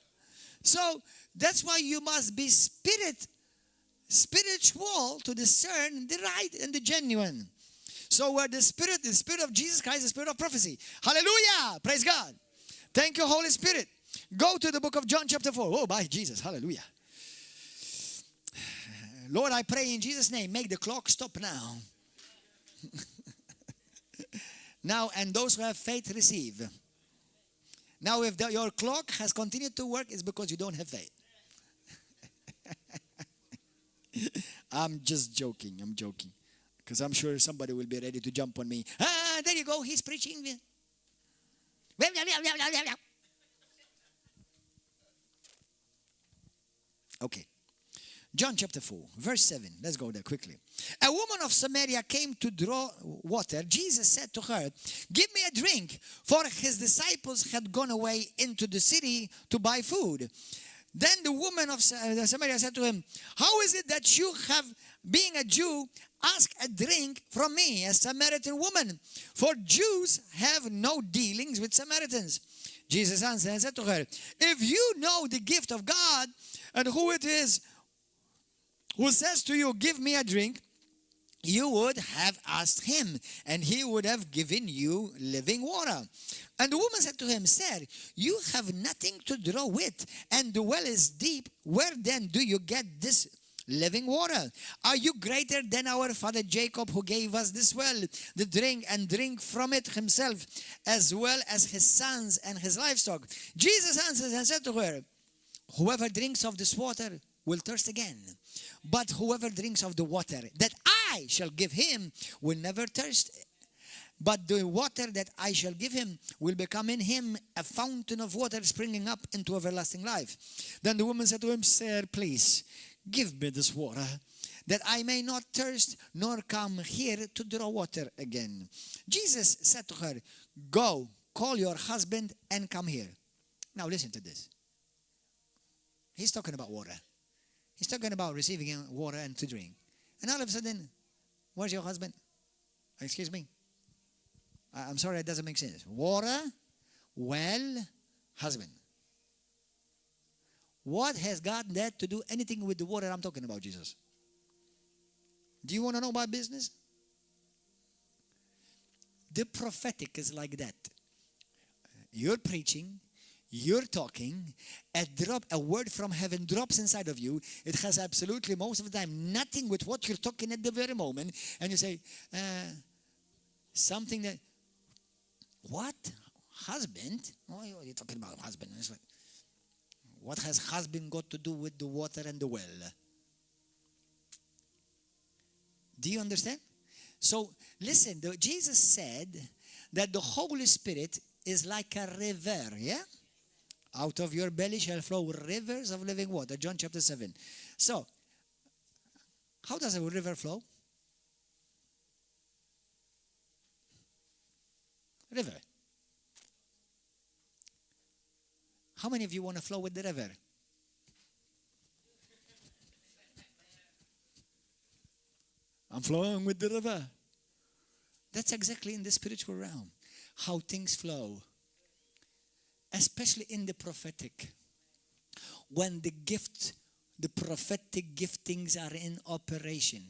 So that's why you must be spiritual to discern the right and the genuine. So where the spirit of Jesus Christ, the spirit of prophecy. Hallelujah. Praise God. Thank you, Holy Spirit. Go to the book of John chapter 4. Oh, by Jesus. Hallelujah. Lord, I pray in Jesus' name, make the clock stop now. Now, and those who have faith receive. Now, if your clock has continued to work, it's because you don't have faith. I'm just joking. I'm joking. Because I'm sure somebody will be ready to jump on me. Ah, there you go. He's preaching. Okay. John chapter 4, verse 7. Let's go there quickly. A woman of Samaria came to draw water. Jesus said to her, "Give me a drink," for his disciples had gone away into the city to buy food. Then the woman of Samaria said to him, "How is it that you have, being a Jew, ask a drink from me, a Samaritan woman? For Jews have no dealings with Samaritans." Jesus answered and said to her, "If you know the gift of God and who it is who says to you, 'Give me a drink,' you would have asked him, and he would have given you living water." And the woman said to him, "Sir, you have nothing to draw with, and the well is deep. Where then do you get this living water. Are you greater than our father Jacob, who gave us this well, the drink from it himself, as well as his sons and his livestock? Jesus answered and said to her, whoever drinks of this water will thirst again. But whoever drinks of the water that I shall give him will never thirst. But the water that I shall give him will become in him a fountain of water springing up into everlasting life. Then the woman said to him, Sir, please, give me this water, that I may not thirst, nor come here to draw water again. Jesus said to her, go, call your husband and come here. Now listen to this. He's talking about water. He's talking about receiving water and to drink. And all of a sudden, where's your husband? Excuse me. I'm sorry, it doesn't make sense. Water, well, husband. What has got that to do anything with the water I'm talking about, Jesus? Do you want to know about business? The prophetic is like that. You're preaching, you're talking, a word from heaven drops inside of you. It has absolutely, most of the time, nothing with what you're talking at the very moment. And you say, something that, what? Husband? What are you talking about, husband? It's like, what has husband got to do with the water and the well? Do you understand? So, listen, Jesus said that the Holy Spirit is like a river, yeah? Out of your belly shall flow rivers of living water, John chapter 7. So, how does a river flow? River. How many of you want to flow with the river? I'm flowing with the river. That's exactly in the spiritual realm, how things flow. Especially in the prophetic. When the prophetic giftings are in operation.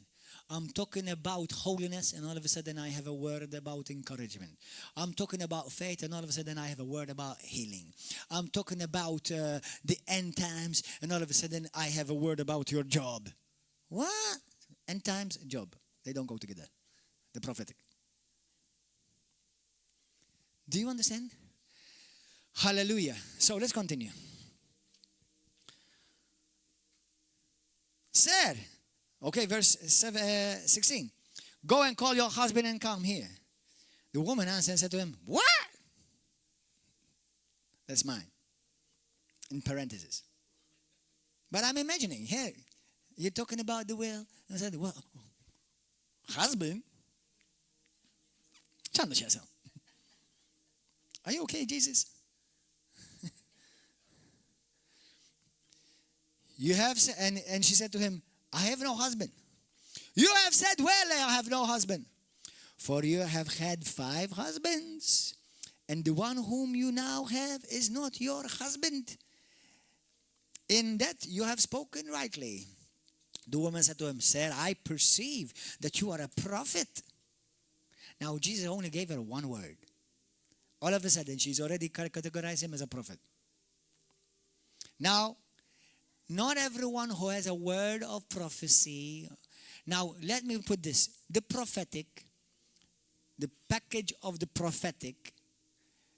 I'm talking about holiness, and all of a sudden I have a word about encouragement. I'm talking about faith, and all of a sudden I have a word about healing. I'm talking about the end times, and all of a sudden I have a word about your job. What? End times, job. They don't go together. The prophetic. Do you understand? Hallelujah. So let's continue. Sir. Okay, verse 16. Go and call your husband and come here. The woman answered and said to him, what? That's mine. In parentheses. But I'm imagining, here, you're talking about the will. And I said, well, husband? Are you okay, Jesus? You have, and she said to him, I have no husband. You have said, well, I have no husband. For you have had 5 husbands, and the one whom you now have is not your husband. In that you have spoken rightly. The woman said to him, Sir, I perceive that you are a prophet. Now, Jesus only gave her one word. All of a sudden, she's already categorized him as a prophet. Now, not everyone who has a word of prophecy. Now, let me put this. The prophetic, the package of the prophetic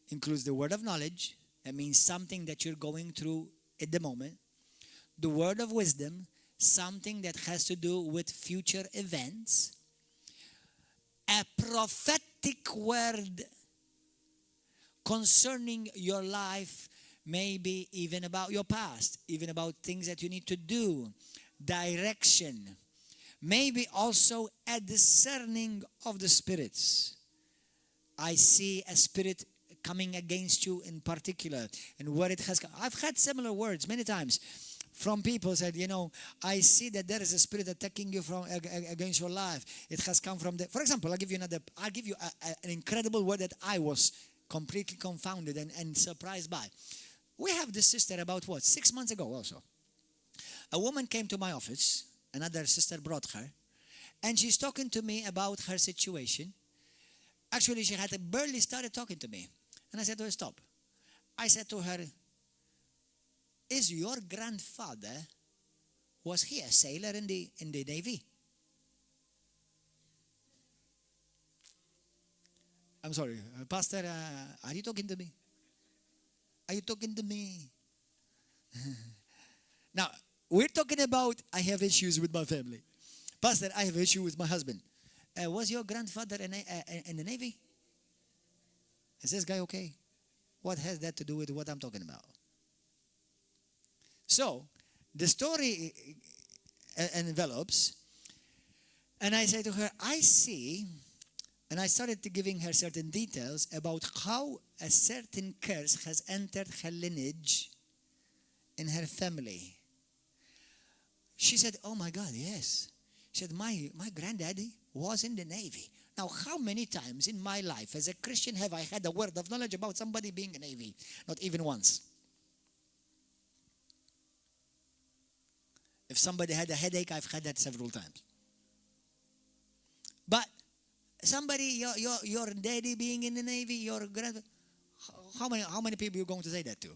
includes the word of knowledge. That means something that you're going through at the moment. The word of wisdom, something that has to do with future events. A prophetic word concerning your life, maybe even about your past, even about things that you need to do, direction. Maybe also a discerning of the spirits. I see a spirit coming against you in particular, and where it has come. I've had similar words many times from people said, I see that there is a spirit attacking you from against your life. It has come from for example, I'll give you an incredible word that I was completely confounded and surprised by. We have this sister about 6 months ago also. A woman came to my office, another sister brought her, and she's talking to me about her situation. Actually, she had barely started talking to me. And I said to her, stop. I said to her, is your grandfather was he a sailor in the Navy? I'm sorry, Pastor, are you talking to me? Are you talking to me? Now, we're talking about I have issues with my family. Pastor, I have issue with my husband. Was your grandfather in the Navy? Is this guy okay? What has that to do with what I'm talking about? So, the story envelops, and I say to her, I see, and I started giving her certain details about how a certain curse has entered her lineage in her family. She said, oh my God, yes. She said, my granddaddy was in the Navy. Now, how many times in my life as a Christian have I had a word of knowledge about somebody being in the Navy? Not even once. If somebody had a headache, I've had that several times. But somebody, your daddy being in the Navy, your grandfather, how many people are you going to say that to?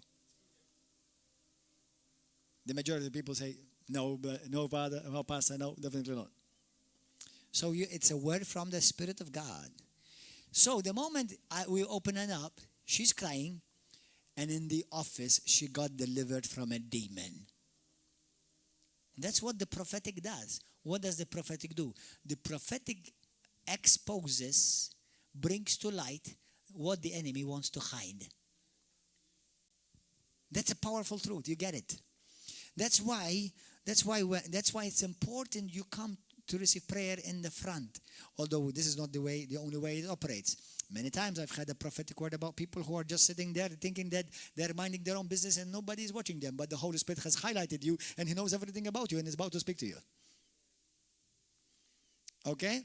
The majority of the people say, no, no, Father, no, Pastor, no, definitely not. So it's a word from the Spirit of God. So the moment we open it up, she's crying, and in the office, she got delivered from a demon. That's what the prophetic does. What does the prophetic do? The prophetic exposes, brings to light what the enemy wants to hide. That's a powerful truth. You get it? That's why it's important you come to receive prayer in the front. Although this is not the only way it operates. Many times I've had a prophetic word about people who are just sitting there thinking that they're minding their own business and nobody is watching them. But the Holy Spirit has highlighted you and He knows everything about you and is about to speak to you. Okay?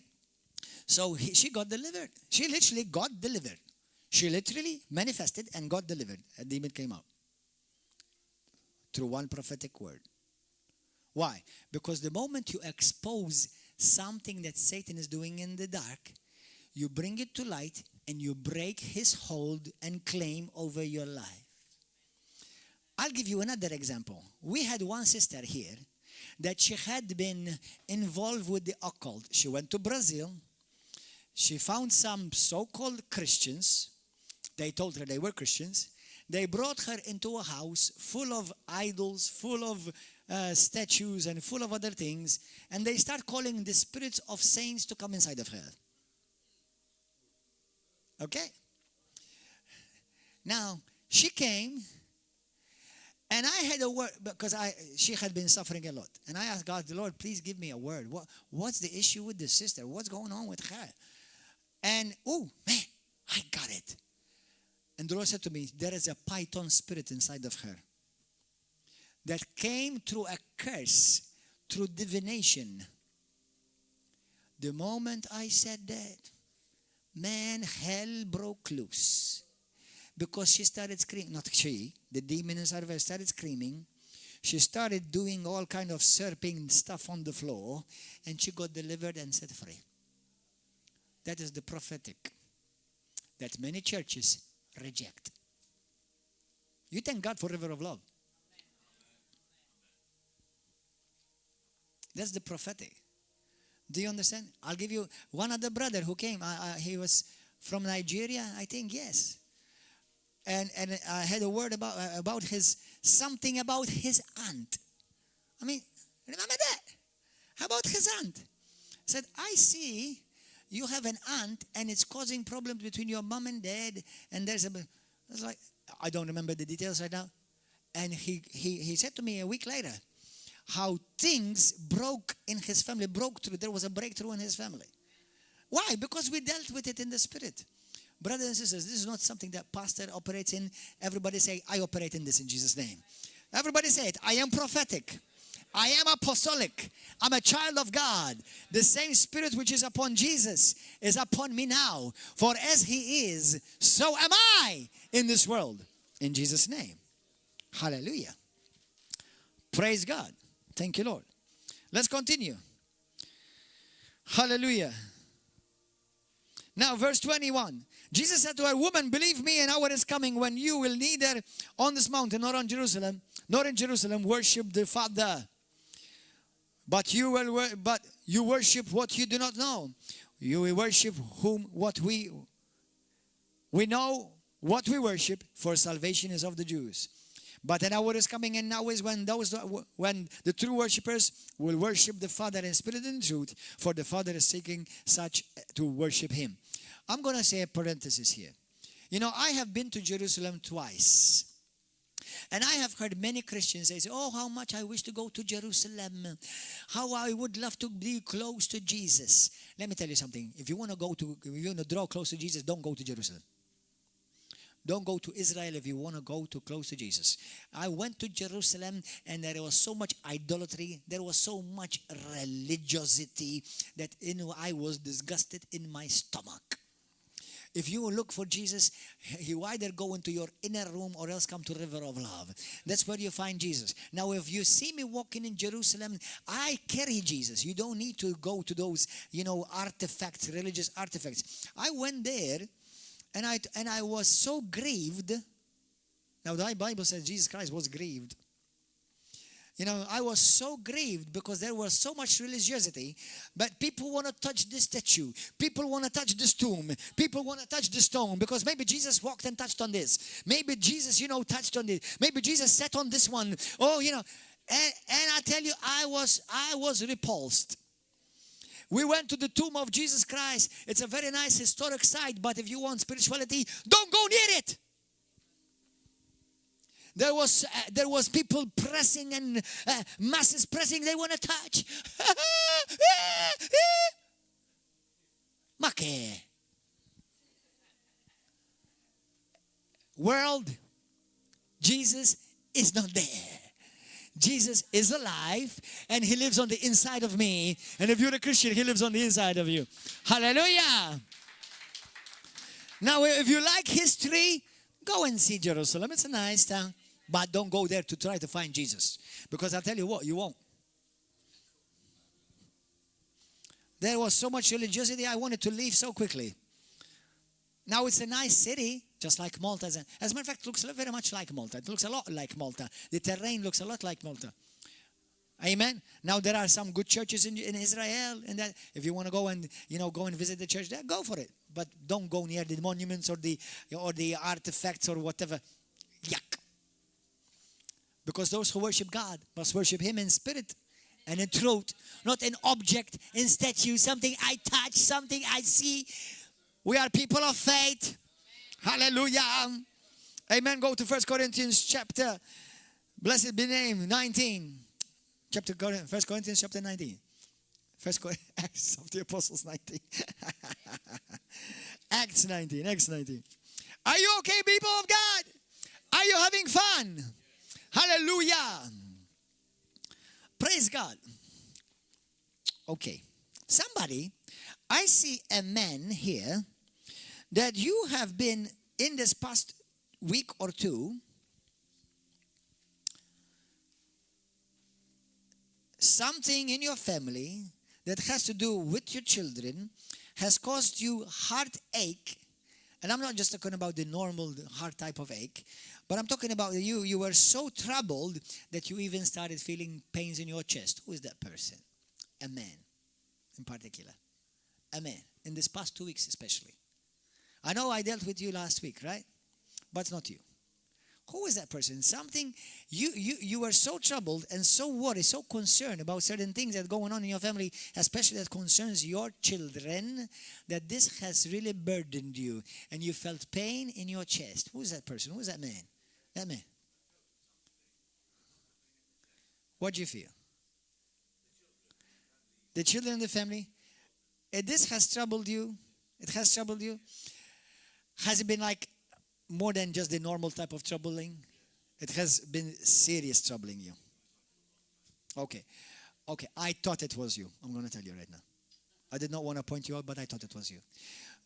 So she got delivered. She literally got delivered. She literally manifested and got delivered. A demon came out. Through one prophetic word. Why? Because the moment you expose something that Satan is doing in the dark, you bring it to light and you break his hold and claim over your life. I'll give you another example. We had one sister here that she had been involved with the occult. She went to Brazil. She found some so-called Christians. They told her they were Christians. They brought her into a house full of idols, full of statues and full of other things. And they start calling the spirits of saints to come inside of her. Okay? Now, she came, and I had a word, because she had been suffering a lot. And I asked God, the Lord, please give me a word. What's the issue with the sister? What's going on with her? And, oh, man, I got it. And the Lord said to me, there is a python spirit inside of her that came through a curse, through divination. The moment I said that, man, hell broke loose. Because she started screaming, not she, the demon inside of her started screaming. She started doing all kind of serpent stuff on the floor, and she got delivered and set free. That is the prophetic that many churches reject. You thank God for River of Love. That's the prophetic. Do you understand? I'll give you one other brother who came. He was from Nigeria, I think, yes. And I had a word about something about his aunt. I mean, remember that? How about his aunt? Said, I see you have an aunt and it's causing problems between your mom and dad. And there's it's like, I don't remember the details right now. And he said to me a week later, how things broke in his family, broke through. There was a breakthrough in his family. Why? Because we dealt with it in the spirit. Brothers and sisters, this is not something that pastor operates in. Everybody say, I operate in this in Jesus' name. Everybody say it. I am prophetic. I am apostolic. I'm a child of God. The same spirit which is upon Jesus is upon me now. For as He is, so am I in this world. In Jesus' name. Hallelujah. Praise God. Thank you, Lord. Let's continue. Hallelujah. Now, verse 21. Jesus said to her, woman, believe me, an hour is coming when you will neither on this mountain nor in Jerusalem, worship the Father. But you worship what you do not know. You will worship what we know what we worship, for salvation is of the Jews. But an hour is coming, and now is when the true worshippers will worship the Father in spirit and truth, for the Father is seeking such to worship him. I'm going to say a parenthesis here. You know, I have been to Jerusalem twice. And I have heard many Christians say, oh, how much I wish to go to Jerusalem. How I would love to be close to Jesus. Let me tell you something. If you want to draw close to Jesus, don't go to Jerusalem. Don't go to Israel if you want to go too close to Jesus. I went to Jerusalem, and there was so much idolatry. There was so much religiosity that I was disgusted in my stomach. If you look for Jesus, you either go into your inner room or else come to River of Love. That's where you find Jesus. Now, if you see me walking in Jerusalem, I carry Jesus. You don't need to go to those, artifacts, religious artifacts. I went there, and I was so grieved. Now, the Bible says Jesus Christ was grieved. I was so grieved because there was so much religiosity, but people want to touch this statue. People want to touch this tomb. People want to touch this stone because maybe Jesus walked and touched on this. Maybe Jesus, touched on this. Maybe Jesus sat on this one. Oh, and I tell you, I was repulsed. We went to the tomb of Jesus Christ. It's a very nice historic site, but if you want spirituality, don't go near it. There was people pressing and masses pressing. They want to touch. Ma che? World, Jesus is not there. Jesus is alive, and he lives on the inside of me. And if you're a Christian, he lives on the inside of you. Hallelujah. Now, if you like history, go and see Jerusalem. It's a nice town. But don't go there to try to find Jesus. Because I'll tell you what, you won't. There was so much religiosity, I wanted to leave so quickly. Now it's a nice city, just like Malta. As a matter of fact, it looks very much like Malta. It looks a lot like Malta. The terrain looks a lot like Malta. Amen. Now there are some good churches in Israel, and that if you want to go and visit the church there, go for it. But don't go near the monuments or the artifacts or whatever. Yuck. Because those who worship God must worship him in spirit and in truth, not an object, in statue, something I touch, something I see. We are people of faith. Hallelujah. Amen. Go to 1 Corinthians chapter, blessed be name, 19. 1 Corinthians chapter 19. Acts of the Apostles 19. Acts 19. Are you okay, people of God? Are you having fun? Hallelujah. Praise God. Okay. Somebody, I see a man here that you have been in this past week or two something in your family that has to do with your children has caused you heartache. And I'm not just talking about the normal heart type of ache, but I'm talking about you were so troubled that you even started feeling pains in your chest. Who is that person? A man in particular. A man. In this past 2 weeks especially. I know I dealt with you last week, right? But it's not you. Who is that person? Something, you were so troubled and so worried, so concerned about certain things that are going on in your family, especially that concerns your children, that this has really burdened you and you felt pain in your chest. Who is that person? Who is that man? That man. What do you feel? The children in the family. This has troubled you. It has troubled you. Has it been like more than just the normal type of troubling? It has been serious troubling you. Okay. I thought it was you. I'm going to tell you right now. I did not want to point you out, but I thought it was you.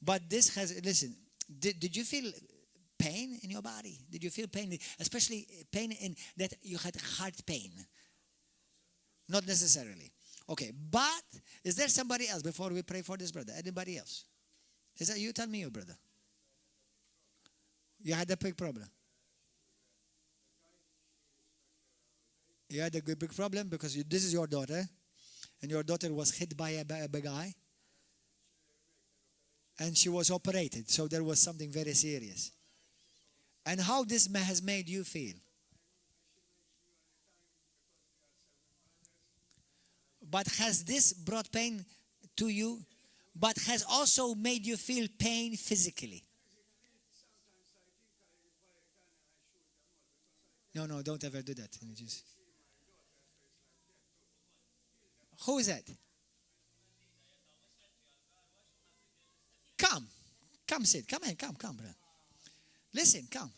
But this has, listen, did you feel pain in your body? Did you feel pain, especially pain in that you had heart pain? Not necessarily. Okay, but is there somebody else before we pray for this brother? Anybody else? Is that you? Tell me, your brother. You had a big problem. You had a big problem because this is your daughter. and your daughter was hit by a guy, and she was operated, so there was something very serious. And how this has made you feel? But has this brought pain to you? But has also made you feel pain physically? No, don't ever do that. Who is that? Come sit. Come in. Come, brother. Listen, come.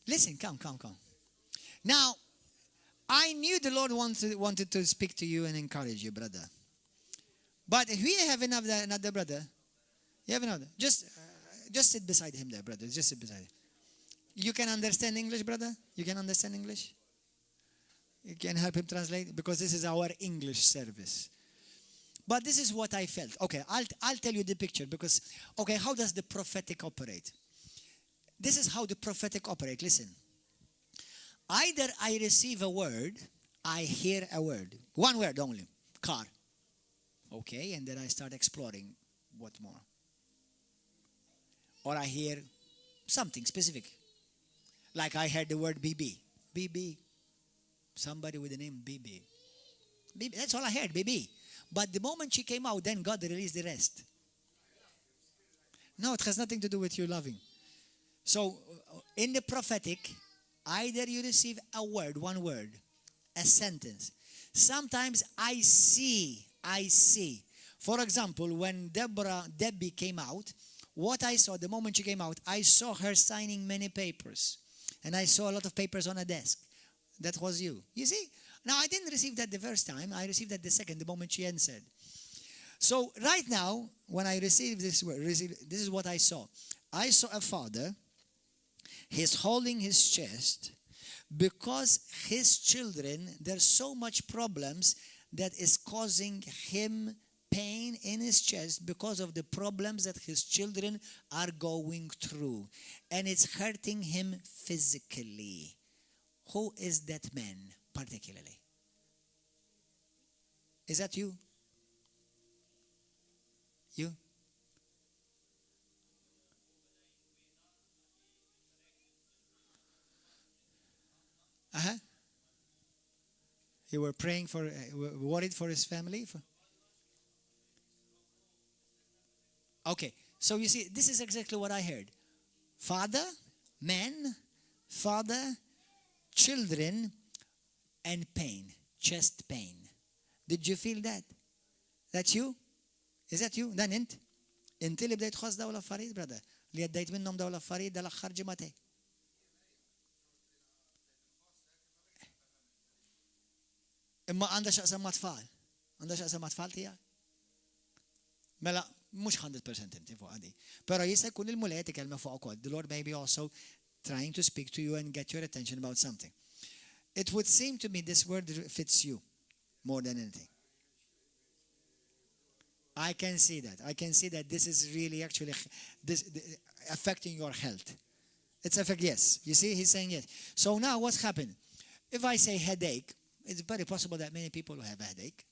Listen, come. Now, I knew the Lord wanted to speak to you and encourage you, brother. But if we have another brother, you have another. Just sit beside him there, brother. Just sit beside him. You can understand English, brother? You can understand English? You can help him translate? Because this is our English service. But this is what I felt. Okay, I'll tell you the picture because, okay, how does the prophetic operate? This is how the prophetic operate. Listen. Either I receive a word, I hear a word. One word only. Car. Okay, and then I start exploring what more. Or I hear something specific. Like I heard the word BB. BB. Somebody with the name BB. BB. That's all I heard, BB. But the moment she came out, then God released the rest. No, it has nothing to do with you loving. So, in the prophetic, either you receive a word, one word, a sentence. Sometimes I see. For example, when Debbie came out, what I saw, the moment she came out, I saw her signing many papers. And I saw a lot of papers on a desk. That was you. You see? Now, I didn't receive that the first time. I received that the second, the moment she answered. So, right now, when I received this word, this is what I saw. I saw a father. He's holding his chest because his children, there's so much problems that is causing him pain in his chest because of the problems that his children are going through. And it's hurting him physically. Who is that man particularly? Is that you? You? You were praying for, worried for his family? Okay, so you see, this is exactly what I heard. Father, man, father, children, and pain, chest pain. Did you feel that? That's you? Is that you? Dan int? Inti li bdejt tħoss daw l-affarijiet, brother. Li għaddejt minnom daw l-affarijiet dal-axħar ġimgħatej. Imma għandha xaqsam ma' tfal. Għandha xaqsam ma' tfal tiegħek. Mela, mhux 100% inti fuq għadi. Però jista' jkun il-mulet ikellma fuq ukoll. The Lord may be also trying to speak to you and get your attention about something. It would seem to me this word fits you more than anything. I can see that. I can see that this is really actually affecting your health. It's affecting, yes. You see, he's saying yes. So now what's happened? If I say headache, it's very possible that many people have a headache.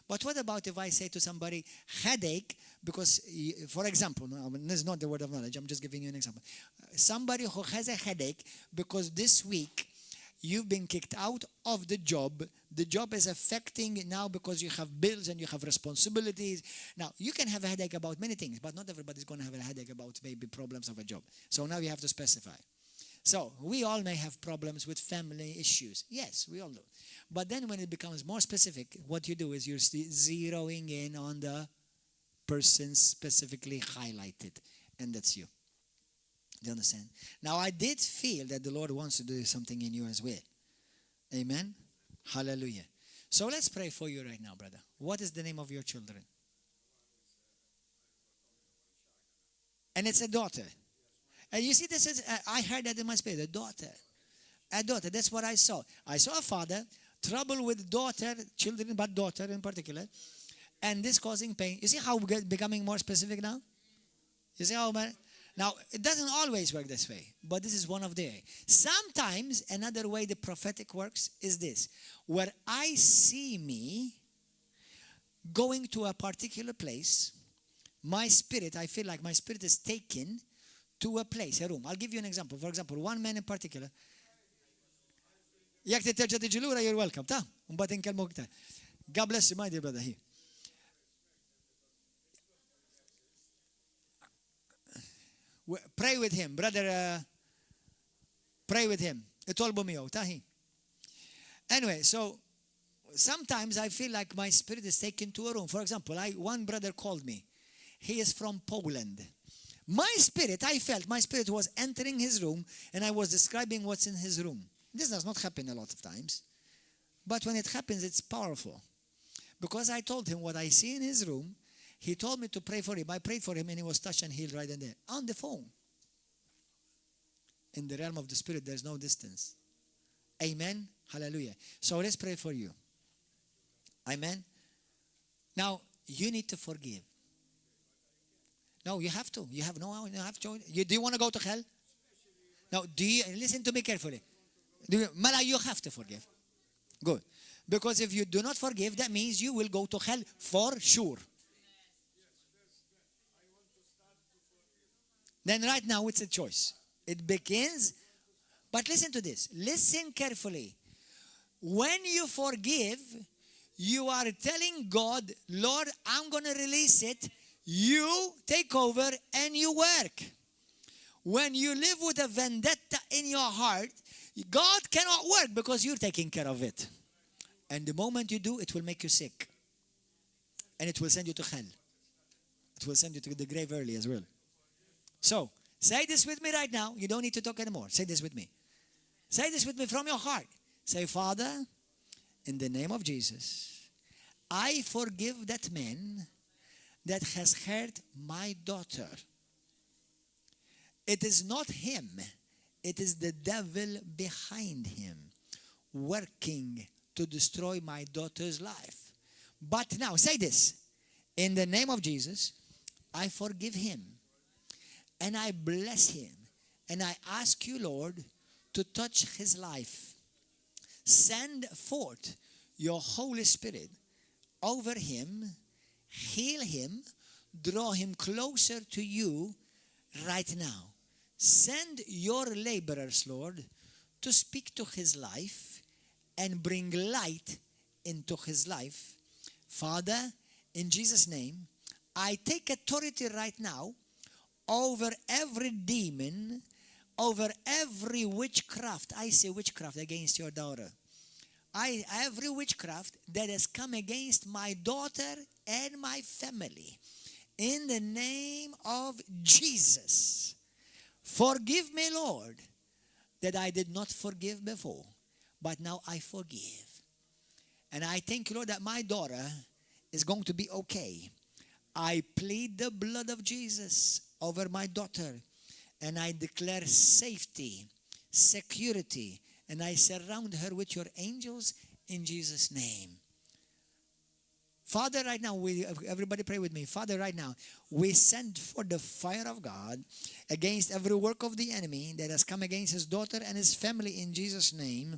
But what about if I say to somebody, headache, because, for example, this is not the word of knowledge, I'm just giving you an example. Somebody who has a headache because this week you've been kicked out of the job is affecting now because you have bills and you have responsibilities. Now, you can have a headache about many things, but not everybody's going to have a headache about maybe problems of a job. So now you have to specify. So, we all may have problems with family issues. Yes, we all do. But then when it becomes more specific, what you do is you're zeroing in on the person specifically highlighted. And that's you. Do you understand? Now, I did feel that the Lord wants to do something in you as well. Amen? Hallelujah. So let's pray for you right now, brother. What is the name of your children? And it's a daughter. And you see, this is, I heard that in my spirit, a daughter. A daughter, that's what I saw. I saw a father, trouble with daughter, children, but daughter in particular. And this causing pain. You see how we're becoming more specific now? You see how, Now, it doesn't always work this way, but this is one of the way. Sometimes another way the prophetic works is this, where I see me going to a particular place, my spirit, I feel like my spirit is taken to a place, a room. I'll give you an example. For example, one man in particular. Jak terġa' tiġi lura, you're welcome, ta? Mbagħad inkellmu iktar. God bless you, my dear brother. Here. Pray with him, brother. Pray with him. Itolbu miegħu, ta? Anyway, so sometimes I feel like my spirit is taken to a room. For example, one brother called me. He is from Poland. My spirit, I felt my spirit was entering his room and I was describing what's in his room. This does not happen a lot of times. But when it happens, it's powerful. Because I told him what I see in his room, he told me to pray for him. I prayed for him and he was touched and healed right in there. On the phone. In the realm of the spirit, there's no distance. Amen. Hallelujah. So let's pray for you. Amen. Now, you need to forgive. No, you have to. You have to. Do you want to go to hell? No, listen to me carefully. Mala, you have to forgive. Good. Because if you do not forgive, that means you will go to hell for sure. Then right now it's a choice. It begins, but listen to this. Listen carefully. When you forgive, you are telling God, Lord, I'm going to release it. You take over and you work. When you live with a vendetta in your heart, God cannot work because you're taking care of it. And the moment you do, it will make you sick. And it will send you to hell. It will send you to the grave early as well. So, say this with me right now. You don't need to talk anymore. Say this with me. Say this with me from your heart. Say, Father, in the name of Jesus, I forgive that man that has hurt my daughter. It is not him. It is the devil behind him working to destroy my daughter's life. But now, say this. In the name of Jesus, I forgive him. And I bless him. And I ask you, Lord, to touch his life. Send forth your Holy Spirit over him. Heal him. Draw him closer to you right now. Send your laborers, Lord, to speak to his life and bring light into his life. Father, in Jesus' name, I take authority right now over every demon, over every witchcraft. I say witchcraft against your daughter. Every witchcraft that has come against my daughter and my family. In the name of Jesus. Forgive me, Lord, that I did not forgive before, but now I forgive. And I thank you, Lord, that my daughter is going to be okay. I plead the blood of Jesus over my daughter, and I declare safety, security, and I surround her with your angels in Jesus' name. Father, right now, everybody pray with me. Father, right now, we send for the fire of God against every work of the enemy that has come against his daughter and his family in Jesus' name.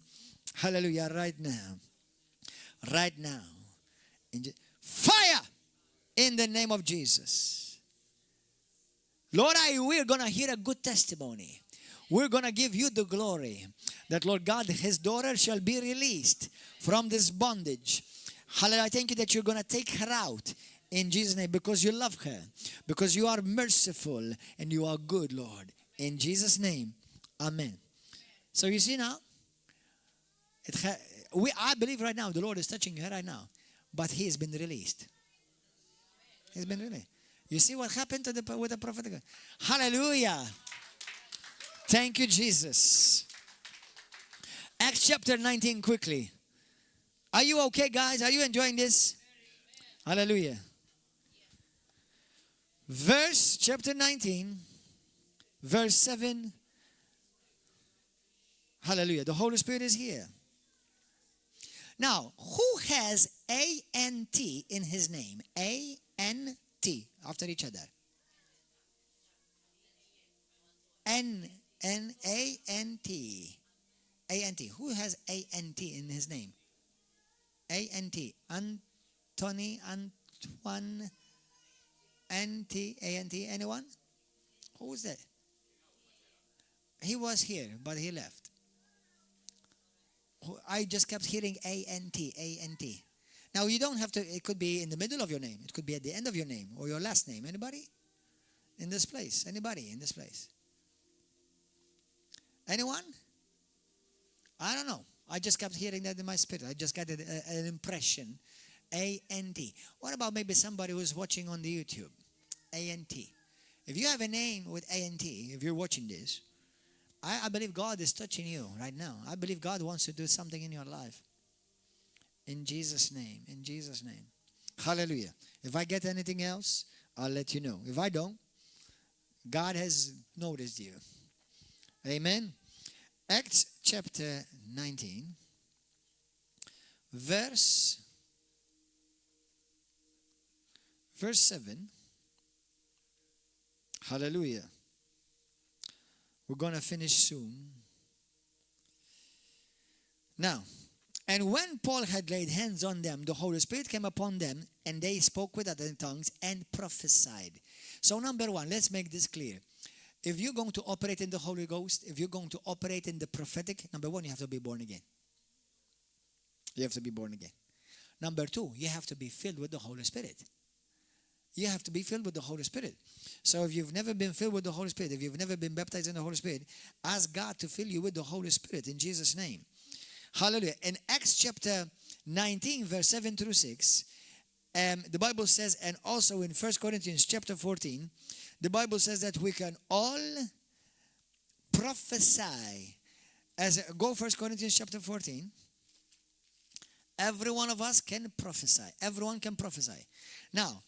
Hallelujah, right now. Right now. Fire in the name of Jesus. Lord, we're going to hear a good testimony. We're going to give you the glory that, Lord God, his daughter shall be released from this bondage. Hallelujah. I thank you that you're going to take her out in Jesus' name because you love her, because you are merciful and you are good, Lord. In Jesus' name, amen. So you see now, I believe right now the Lord is touching her right now, but he has been released. He's been released. You see what happened with the prophetic? Hallelujah. Thank you, Jesus. Acts chapter 19 quickly. Are you okay, guys? Are you enjoying this? Hallelujah. Verse chapter 19, verse 7. Hallelujah. The Holy Spirit is here. Now, who has A-N-T in his name? A-N-T after each other. A-N-T. A-N-T. Who has A-N-T in his name? A-N-T. Anthony, Antoine, N-T, A-N-T. Anyone? Who was that? He was here, but he left. I just kept hearing A-N-T, A-N-T. Now, you don't have to, it could be in the middle of your name. It could be at the end of your name or your last name. Anybody in this place? Anybody in this place? Anyone? I don't know. I just kept hearing that in my spirit. I just got an impression. A-N-T. What about maybe somebody who's watching on the YouTube? A-N-T. If you have a name with A-N-T, if you're watching this, I believe God is touching you right now. I believe God wants to do something in your life. In Jesus' name. In Jesus' name. Hallelujah. If I get anything else, I'll let you know. If I don't, God has noticed you. Amen. Acts chapter 19, verse 7. Hallelujah. We're going to finish soon. Now, and when Paul had laid hands on them, the Holy Spirit came upon them, and they spoke with other tongues and prophesied. So number one, let's make this clear. If you're going to operate in the Holy Ghost, if you're going to operate in the prophetic, number one, you have to be born again. You have to be born again. Number two, you have to be filled with the Holy Spirit. You have to be filled with the Holy Spirit. So if you've never been filled with the Holy Spirit, if you've never been baptized in the Holy Spirit, ask God to fill you with the Holy Spirit in Jesus' name. Hallelujah. In Acts chapter 19, verse 7 through 6, the Bible says, and also in 1 Corinthians chapter 14, the Bible says that we can all prophesy. Go 1 Corinthians chapter 14. Every one of us can prophesy. Everyone can prophesy. Now,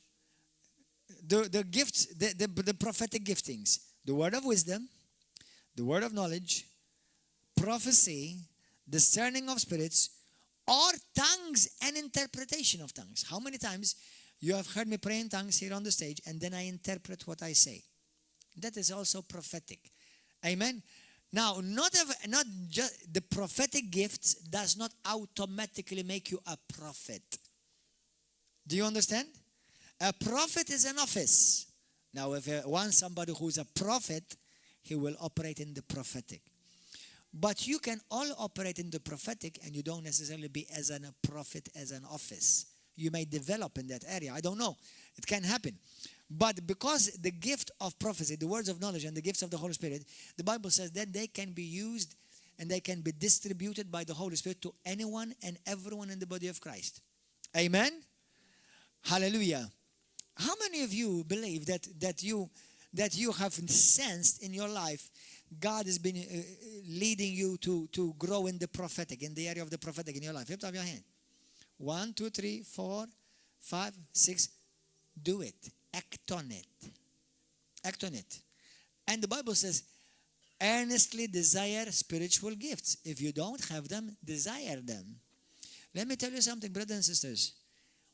the gifts, the prophetic giftings, the word of wisdom, the word of knowledge, prophecy, discerning of spirits, or tongues and interpretation of tongues. How many times you have heard me pray in tongues here on the stage and then I interpret what I say? That is also prophetic. Amen. Now, not just the prophetic gifts does not automatically make you a prophet. Do you understand? A prophet is an office. Now, if you want somebody who's a prophet, he will operate in the prophetic. But you can all operate in the prophetic and you don't necessarily be as a prophet as an office. You may develop in that area. I don't know. It can happen. But because the gift of prophecy, the words of knowledge and the gifts of the Holy Spirit, the Bible says that they can be used and they can be distributed by the Holy Spirit to anyone and everyone in the body of Christ. Amen? Hallelujah. How many of you believe that you have sensed in your life God has been leading you to grow in the prophetic, in the area of the prophetic in your life? Lift up your hand. 1, 2, 3, 4, 5, 6. Do it. Act on it. Act on it. And the Bible says, earnestly desire spiritual gifts. If you don't have them, desire them. Let me tell you something, brothers and sisters.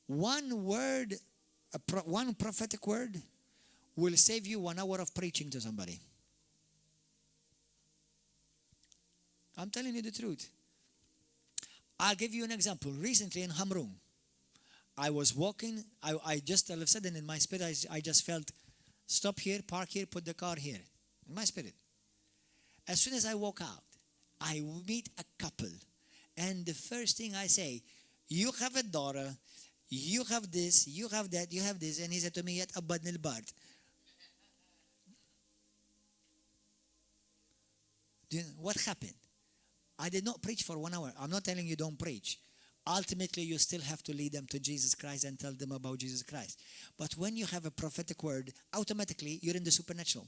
One word, one prophetic word will save you 1 hour of preaching to somebody. I'm telling you the truth. I'll give you an example. Recently in Hamrun, I was walking. I just all of a sudden in my spirit, I just felt, stop here, park here, put the car here. In my spirit. As soon as I walk out, I meet a couple. And the first thing I say, you have a daughter, you have this, you have that, you have this. And he said to me, yet abad nil bard. What happened? I did not preach for 1 hour. I'm not telling you don't preach. Ultimately, you still have to lead them to Jesus Christ and tell them about Jesus Christ. But when you have a prophetic word, automatically you're in the supernatural.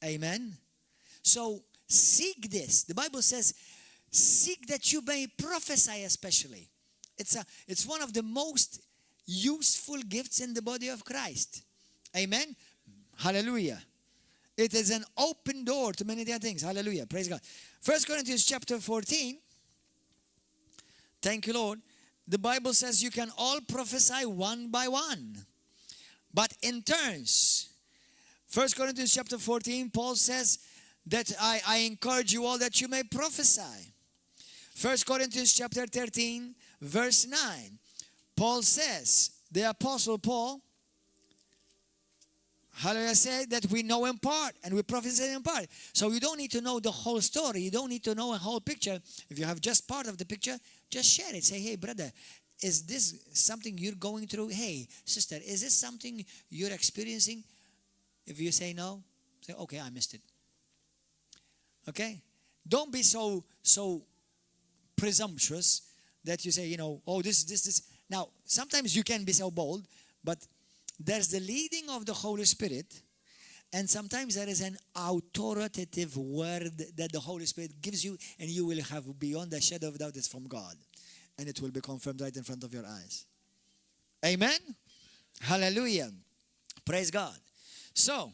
Amen? So, seek this. The Bible says, seek that you may prophesy especially. It's one of the most useful gifts in the body of Christ. Amen? Hallelujah. It is an open door to many other things. Hallelujah. Praise God. 1 Corinthians chapter 14. Thank you, Lord. The Bible says you can all prophesy one by one, but in turns. 1 Corinthians chapter 14, Paul says that I encourage you all that you may prophesy. 1 Corinthians chapter 13, verse 9. Paul says, the Apostle Paul, hallelujah, said that we know in part and we prophesy in part. So you don't need to know the whole story. You don't need to know a whole picture. If you have just part of the picture, just share it. Say, hey, brother, is this something you're going through? Hey, sister, is this something you're experiencing? If you say no, say, okay, I missed it. Okay? Don't be so presumptuous that you say, oh, this. Now, sometimes you can be so bold, but there's the leading of the Holy Spirit, and sometimes there is an authoritative word that the Holy Spirit gives you, and you will have beyond a shadow of doubt it's from God, and it will be confirmed right in front of your eyes. Amen? Hallelujah. Praise God. So,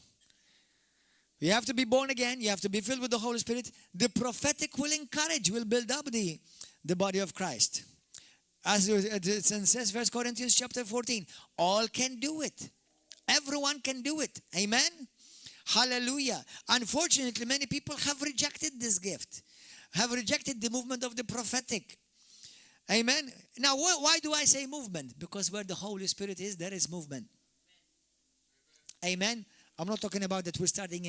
you have to be born again. You have to be filled with the Holy Spirit. The prophetic will encourage, will build up the body of Christ. As it says, 1 Corinthians chapter 14, all can do it. Everyone can do it. Amen? Hallelujah. Unfortunately, many people have rejected this gift, have rejected the movement of the prophetic. Amen? Now, why do I say movement? Because where the Holy Spirit is, there is movement. Amen? I'm not talking about that we're starting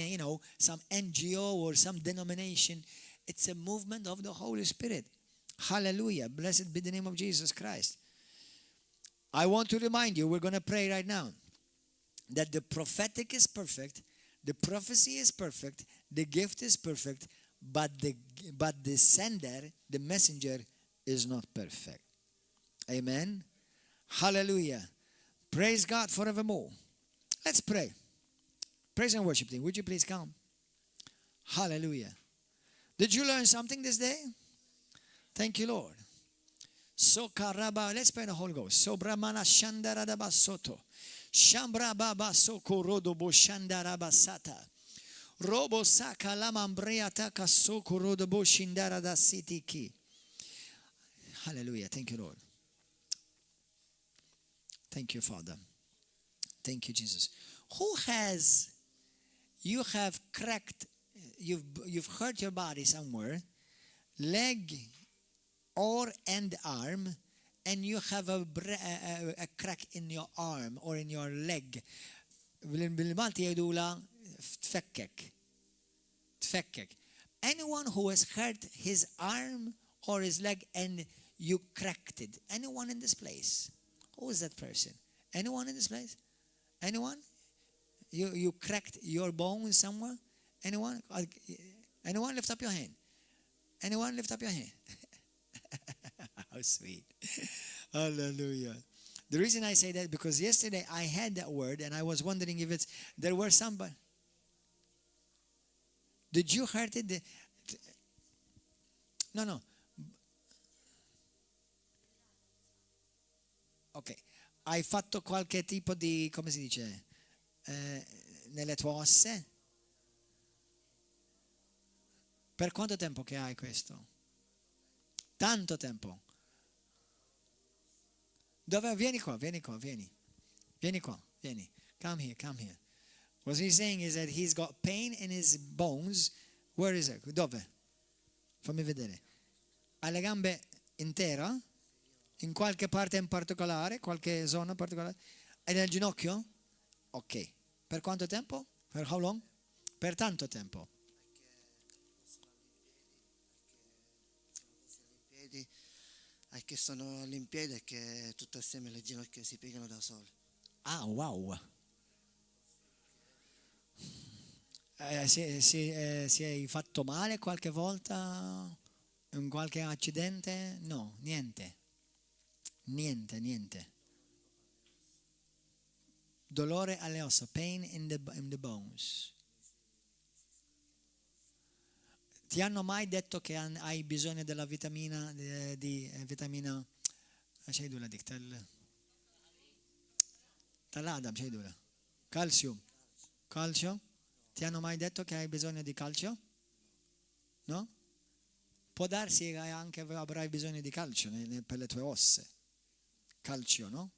some NGO or some denomination. It's a movement of the Holy Spirit. Hallelujah. Blessed be the name of Jesus Christ. I want to remind you, we're going to pray right now, that the prophetic is perfect, the prophecy is perfect, the gift is perfect, but the sender, the messenger, is not perfect. Amen. Hallelujah. Praise God forevermore. Let's pray. Praise and worship team, would you please come? Hallelujah. Did you learn something this day? Thank you, Lord. Sokaraba, let's pray in the Holy Ghost. Sobramana shandaraba soto. Shambra baba soko rodobo shandaraba sata. Robo saka lamambriata kasoko rodobo shindarada sitiki. Hallelujah. Thank you, Lord. Thank you, Father. Thank you, Jesus. You have cracked, you've hurt your body somewhere, leg or and arm, and you have a crack in your arm or in your leg. bil-Malti jgħidula tfekkek. Anyone who has hurt his arm or his leg and you cracked it. Anyone in this place? Who is that person? Anyone in this place? Anyone? You cracked your bone somewhere? Anyone? Anyone? Lift up your hand. Anyone? Lift up your hand. How sweet. Hallelujah. The reason I say that, because yesterday I had that word and I was wondering if there were somebody. Did you hurt it? No. Ok. Hai fatto qualche tipo di, come si dice, nelle tue ossa? Per quanto tempo che hai questo? Tanto tempo. Dove? Vieni qua. Come here. What he's saying is that he's got pain in his bones. Where is it? Dove? Fammi vedere. Alle gambe intera? In qualche parte in particolare? Qualche zona particolare? E nel ginocchio? Ok. Per quanto tempo? Per how long? Per tanto tempo. Che sono all'impiede e che tutto assieme le ginocchia si piegano da sole. Ah, wow. Si hai fatto male qualche volta in qualche accidente? No, niente. Dolore alle ossa, pain in the bones. Ti hanno mai detto che hai bisogno della vitamina vitamina xejdula dik tal-għadam xejdula calcio? Ti hanno mai detto che hai bisogno di calcio? No? Può darsi che anche avrai bisogno di calcio per le tue ossa. Calcio, no?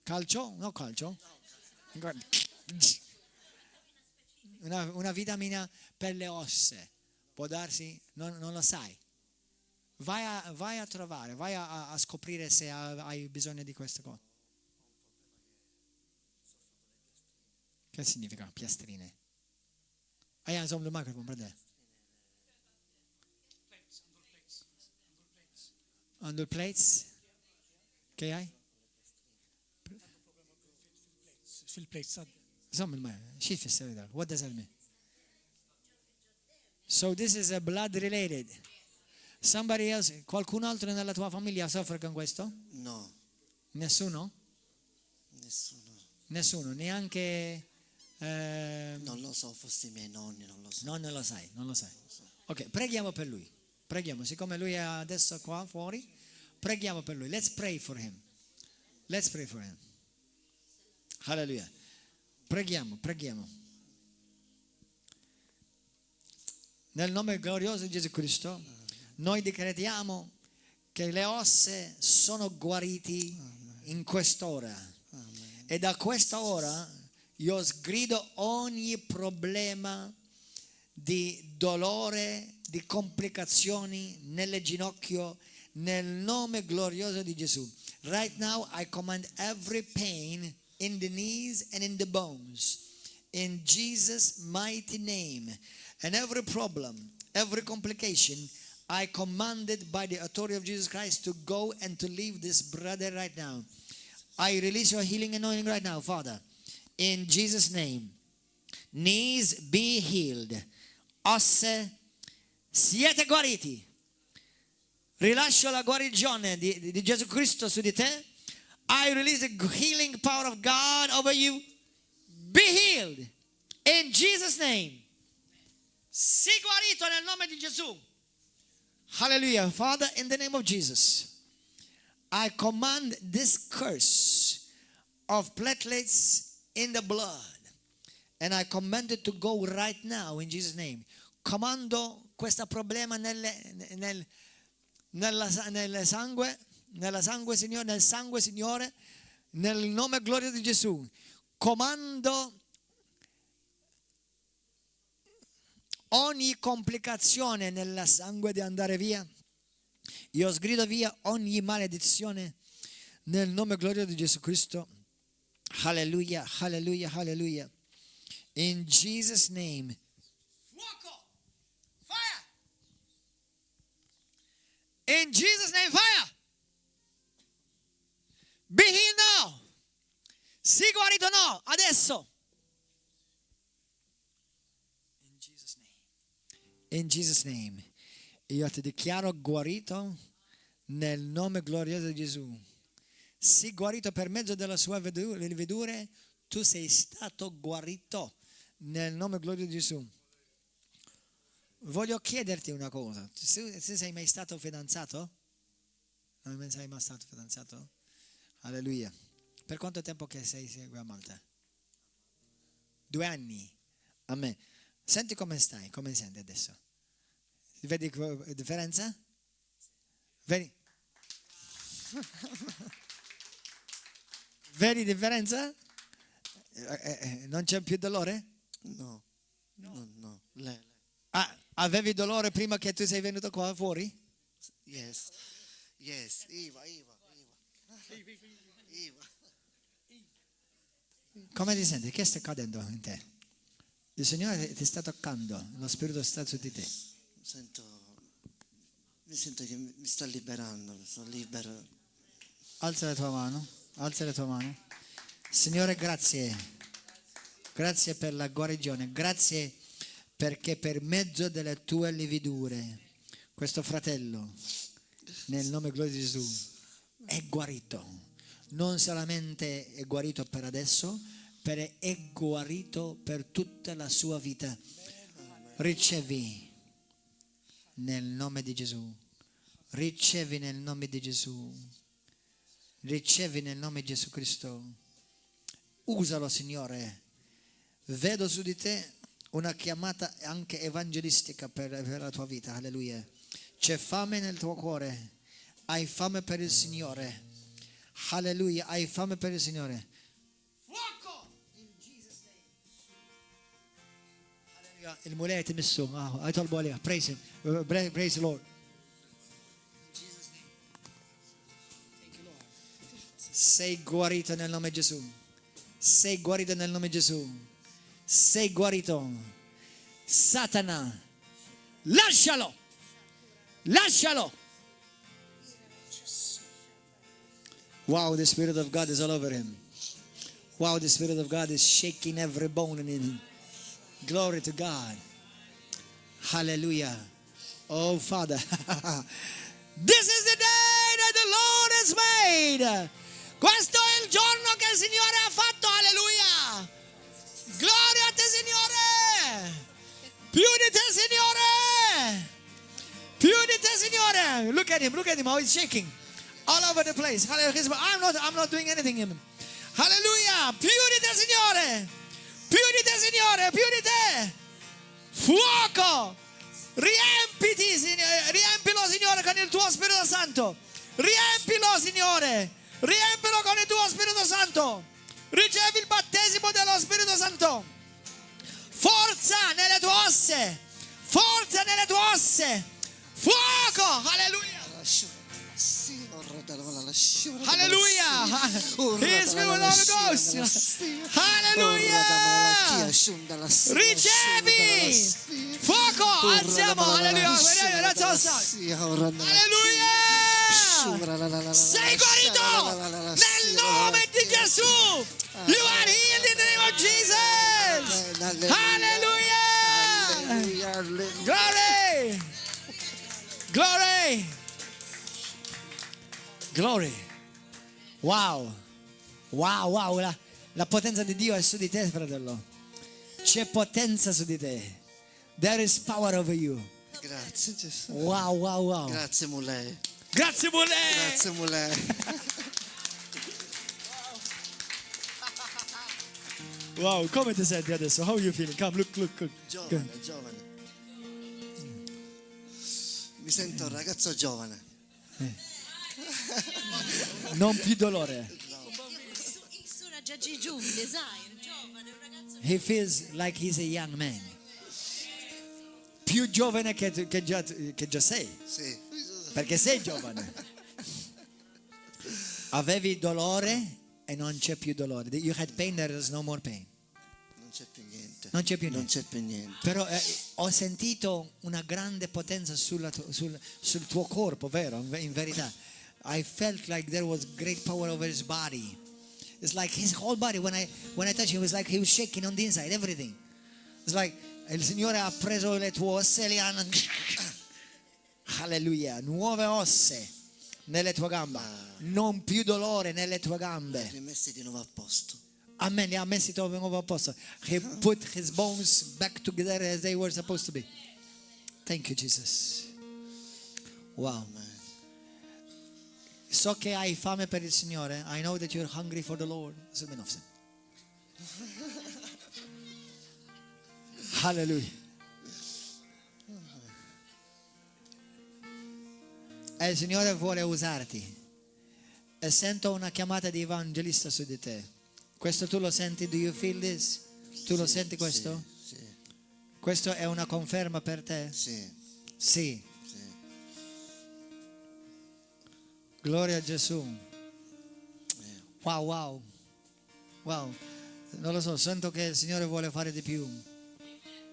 Calcio? No calcio? una vitamina per le ossa. Può darsi? Non lo sai. Vai a trovare, vai a scoprire se hai bisogno di queste cose. Che significa piastrine? Insomma, il microfono, brother. Under plates? Che hai? Fil plates. Insomma, what does that mean? So this is a blood related. Somebody else, qualcun altro nella tua famiglia soffre con questo? No, Nessuno? Nessuno, neanche... non lo so, forse i miei nonni, non lo so. No, non lo sai. Ok, preghiamo per lui. Preghiamo, siccome lui è adesso qua fuori, preghiamo per lui. Let's pray for him. Hallelujah. Preghiamo. Nel nome glorioso di Gesù Cristo, noi decretiamo che le ossa sono guariti in quest'ora. E da questa ora io sgrido ogni problema di dolore, di complicazioni nelle ginocchia, nel nome glorioso di Gesù. Right now I command every pain in the knees and in the bones, in Jesus' mighty name. And every problem, every complication, I commanded by the authority of Jesus Christ to go and to leave this brother right now. I release your healing anointing right now, Father. In Jesus' name. Knees be healed. Ossa siete guariti. Rilascio la guarigione di Gesù Cristo su di te. I release the healing power of God over you. Be healed. In Jesus' name. Sii guarito nel nome di Gesù. Hallelujah. Father, in the name of Jesus, I command this curse of platelets in the blood, and I command it to go right now in Jesus' name. Comando questo problema nel sangue, Signore, nel nome glorioso di Gesù. Comando ogni complicazione nel sangue di andare via. Io sgrido via ogni maledizione nel nome glorioso di Gesù Cristo. Hallelujah, hallelujah, hallelujah. In Jesus' name. Fuoco! Fire! In Jesus' name, fire! Be healed now! Sii guarito now, adesso! In Jesus' name. Io ti dichiaro guarito nel nome glorioso di Gesù. Sii guarito per mezzo della sua vedure. Tu sei stato guarito nel nome glorioso di Gesù. Voglio chiederti una cosa. Se sei mai stato fidanzato? Non sei mai stato fidanzato? Alleluia. Per quanto tempo che sei a Malta? 2 anni. Amen. Senti come stai, come senti adesso? Vedi differenza? Vedi? Vedi differenza? Non c'è più dolore? No. Lei. Avevi dolore prima che tu sei venuto qua fuori? Yes. Iva. Come ti senti? Che sta accadendo in te? Il Signore ti sta toccando, lo Spirito sta su di te. Mi sento che mi sta liberando, sono libero. Alza la tua mano. Signore, grazie. Grazie per la guarigione. Grazie perché per mezzo delle tue lividure questo fratello, nel nome glorioso di Gesù, è guarito. Non solamente è guarito per adesso, è guarito per tutta la sua vita. Ricevi nel nome di Gesù. Ricevi nel nome di Gesù. Ricevi nel nome di Gesù Cristo. Usalo, Signore. Vedo su di te una chiamata anche evangelistica per la tua vita. Alleluia. C'è fame nel tuo cuore. Hai fame per il Signore. Alleluia. Hai fame per il Signore. Fuoco! In Jesus' name. Il-mulet imissu, għajtolbu għalija. Praise him. Praise the Lord. Sei guarito nel nome di Gesù. Sei guarito nel nome di Gesù. Sei guarito. Satana. Lascialo. Lascialo. Wow, the Spirit of God is all over him. Wow, the Spirit of God is shaking every bone in him. Glory to God. Hallelujah. Oh, Father. This is the day that the Lord has made. Questo è il giorno che il Signore ha fatto. Alleluia. Gloria a te, Signore. Più di te, Signore. Più di te, Signore. Look at him how he's shaking. All over the place. Hallelujah. I'm not doing anything. Hallelujah. Più di te, Signore. Più di te, Signore. Più di te. Fuoco. Riempiti, Signore. Riempilo, Signore, con il tuo Spirito Santo. Riempilo, Signore. Riempilo con il tuo Spirito Santo. Ricevi il battesimo dello Spirito Santo. Forza nelle tue ossa. Forza nelle tue ossa. Fuoco. Alleluia. Hallelujah. He is filled with the Holy Ghost. Hallelujah. Ricevi. Fuoco. Alziamo. Hallelujah. Let's all start. Hallelujah. Sei guarito nel nome di Gesù. You are healed in the name of Jesus. Hallelujah. Glory. Glory. Glory. Wow. Wow. La potenza di Dio è su di te, fratello. C'è potenza su di te. There is power over you. Grazie Gesù. Wow. Grazie Mulè. Grazie mille. Grazie Mulè. Wow, come ti senti adesso? How are you feeling? Come, look. Giovane. Mi sento un ragazzo giovane. Non più dolore. He feels like he's a young man. Più giovane che già sei. Sì. Perché sei giovane. Avevi dolore e non c'è più dolore. You had pain, there is no more pain. Non c'è più niente. Non c'è più niente. Non c'è più niente. Però ho sentito una grande potenza sul tuo corpo, vero? In verità. I felt like there was great power over his body. It's like his whole body, when I touched him, it was like he was shaking on the inside, everything. It's like il Signore ha preso le tue ossa e le hanno... Alleluia, nuove osse nelle tue gambe, non più dolore nelle tue gambe. Rimessi di nuovo a posto. Amen, li ha messi di nuovo a posto. He put his bones back together as they were supposed to be. Thank you, Jesus. Wow. So che hai fame per il Signore. I know that you're hungry for the Lord. Hallelujah. E il Signore vuole usarti. E sento una chiamata di evangelista su di te. Questo tu lo senti? Do you feel this? Tu lo senti questo? Sì. Questo è una conferma per te? Sì. Gloria a Gesù. Wow. Non lo so, sento che il Signore vuole fare di più.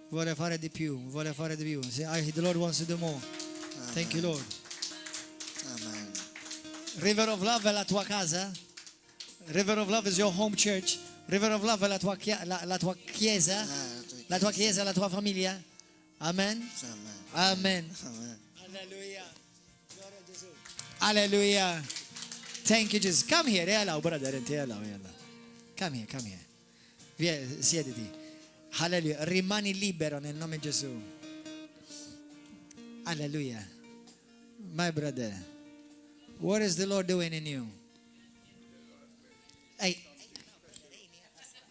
Vuole fare di più. The Lord wants to do more. Amen. Thank you, Lord. Amen. River of Love è la tua casa. River of Love is your home church. River of Love è la tua chiesa. La tua chiesa, la tua famiglia. Amen. Amen. Hallelujah. Gloria a Gesù. Hallelujah. Thank you, Jesus. Come here. Hello, brother. Come here. Via, siediti. Hallelujah. Rimani libero nel nome di Gesù. Hallelujah. My brother, what is the Lord doing in you? Hey.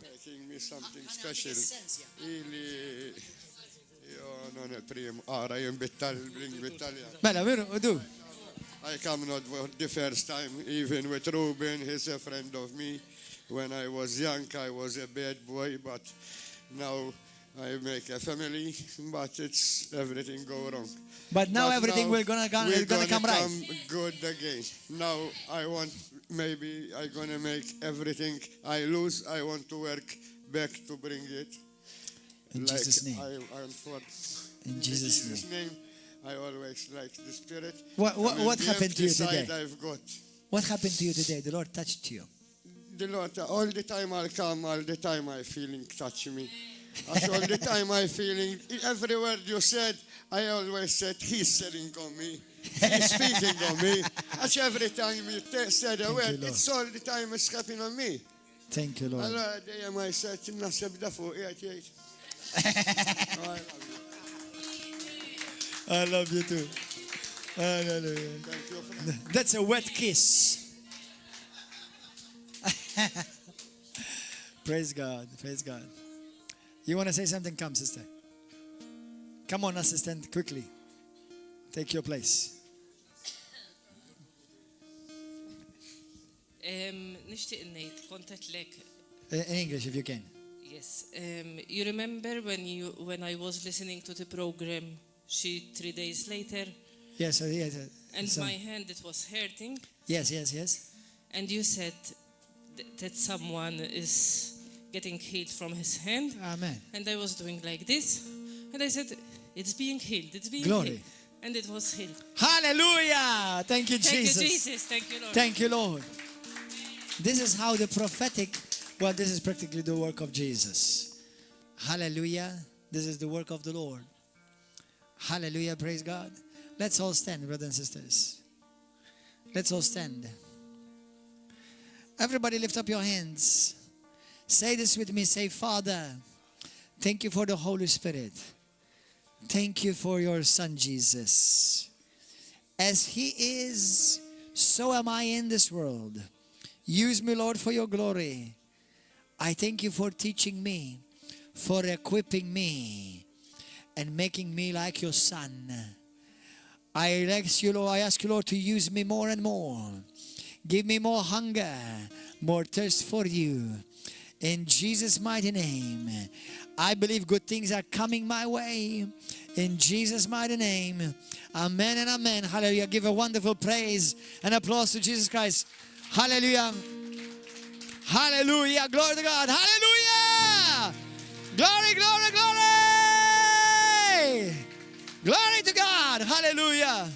Making me something special. Ili io non è primo. Ora io bit-Taljan. Bella, vero? Tu? I come not for the first time, even with Ruben, he's a friend of me. When I was young, I was a bad boy, but now I make a family, but it's everything go wrong. But now But everything now will gonna come right. come good again. Now I want, maybe I gonna make everything I lose. I want to work back to bring it. In Jesus' name. I'm for. In Jesus' name. name. I always like the Spirit. What And what the happened to you empty today? side I've got. What happened to you today? The Lord touched you. The Lord, all the time I'll come, all the time I feeling touch me. All the time I feeling, every word you said, I always said, He's sitting on me. He's speaking on me. Every time you said a word, you, Lord. it's all the time it's happening on me. Thank you, Lord. Allora, dejjem I said, naħseb da fuq, jgħid. I love you too. Hallelujah. Thank you for that. That's a wet kiss. Praise God. Praise God. You want to say something? Come, sister. Come on, assistant, quickly. Take your place. Nixtieq ngħid kontetlek. In English, if you can. Yes. You remember when I was listening to the program 3 days later, Yes, yes. and So- my hand it was hurting, Yes, yes, yes. and you said that someone is getting healed from his hand, Amen. and I was doing like this, and I said, it's being healed, it's being Glory. healed, and it was healed. Hallelujah. Thank you, Thank Jesus. you, Jesus. Thank you, Lord. Thank you, Lord. This is how the prophetic, well, this is practically the work of Jesus. Hallelujah. This is the work of the Lord. Hallelujah. Praise God. Let's all stand, brothers and sisters. Let's all stand. Everybody lift up your hands. Say this with me. Say, Father, thank you for the Holy Spirit. Thank you for your Son, Jesus. As He is, so am I in this world. Use me, Lord, for your glory. I thank you for teaching me, for equipping me, and making me like your Son. I ask you, Lord, to use me more and more. Give me more hunger, more thirst for you. In Jesus' mighty name, I believe good things are coming my way. In Jesus' mighty name, amen and amen. Hallelujah. Give a wonderful praise and applause to Jesus Christ. Hallelujah. Hallelujah. Glory to God. Hallelujah. Glory, glory, glory. Glory to God. Hallelujah.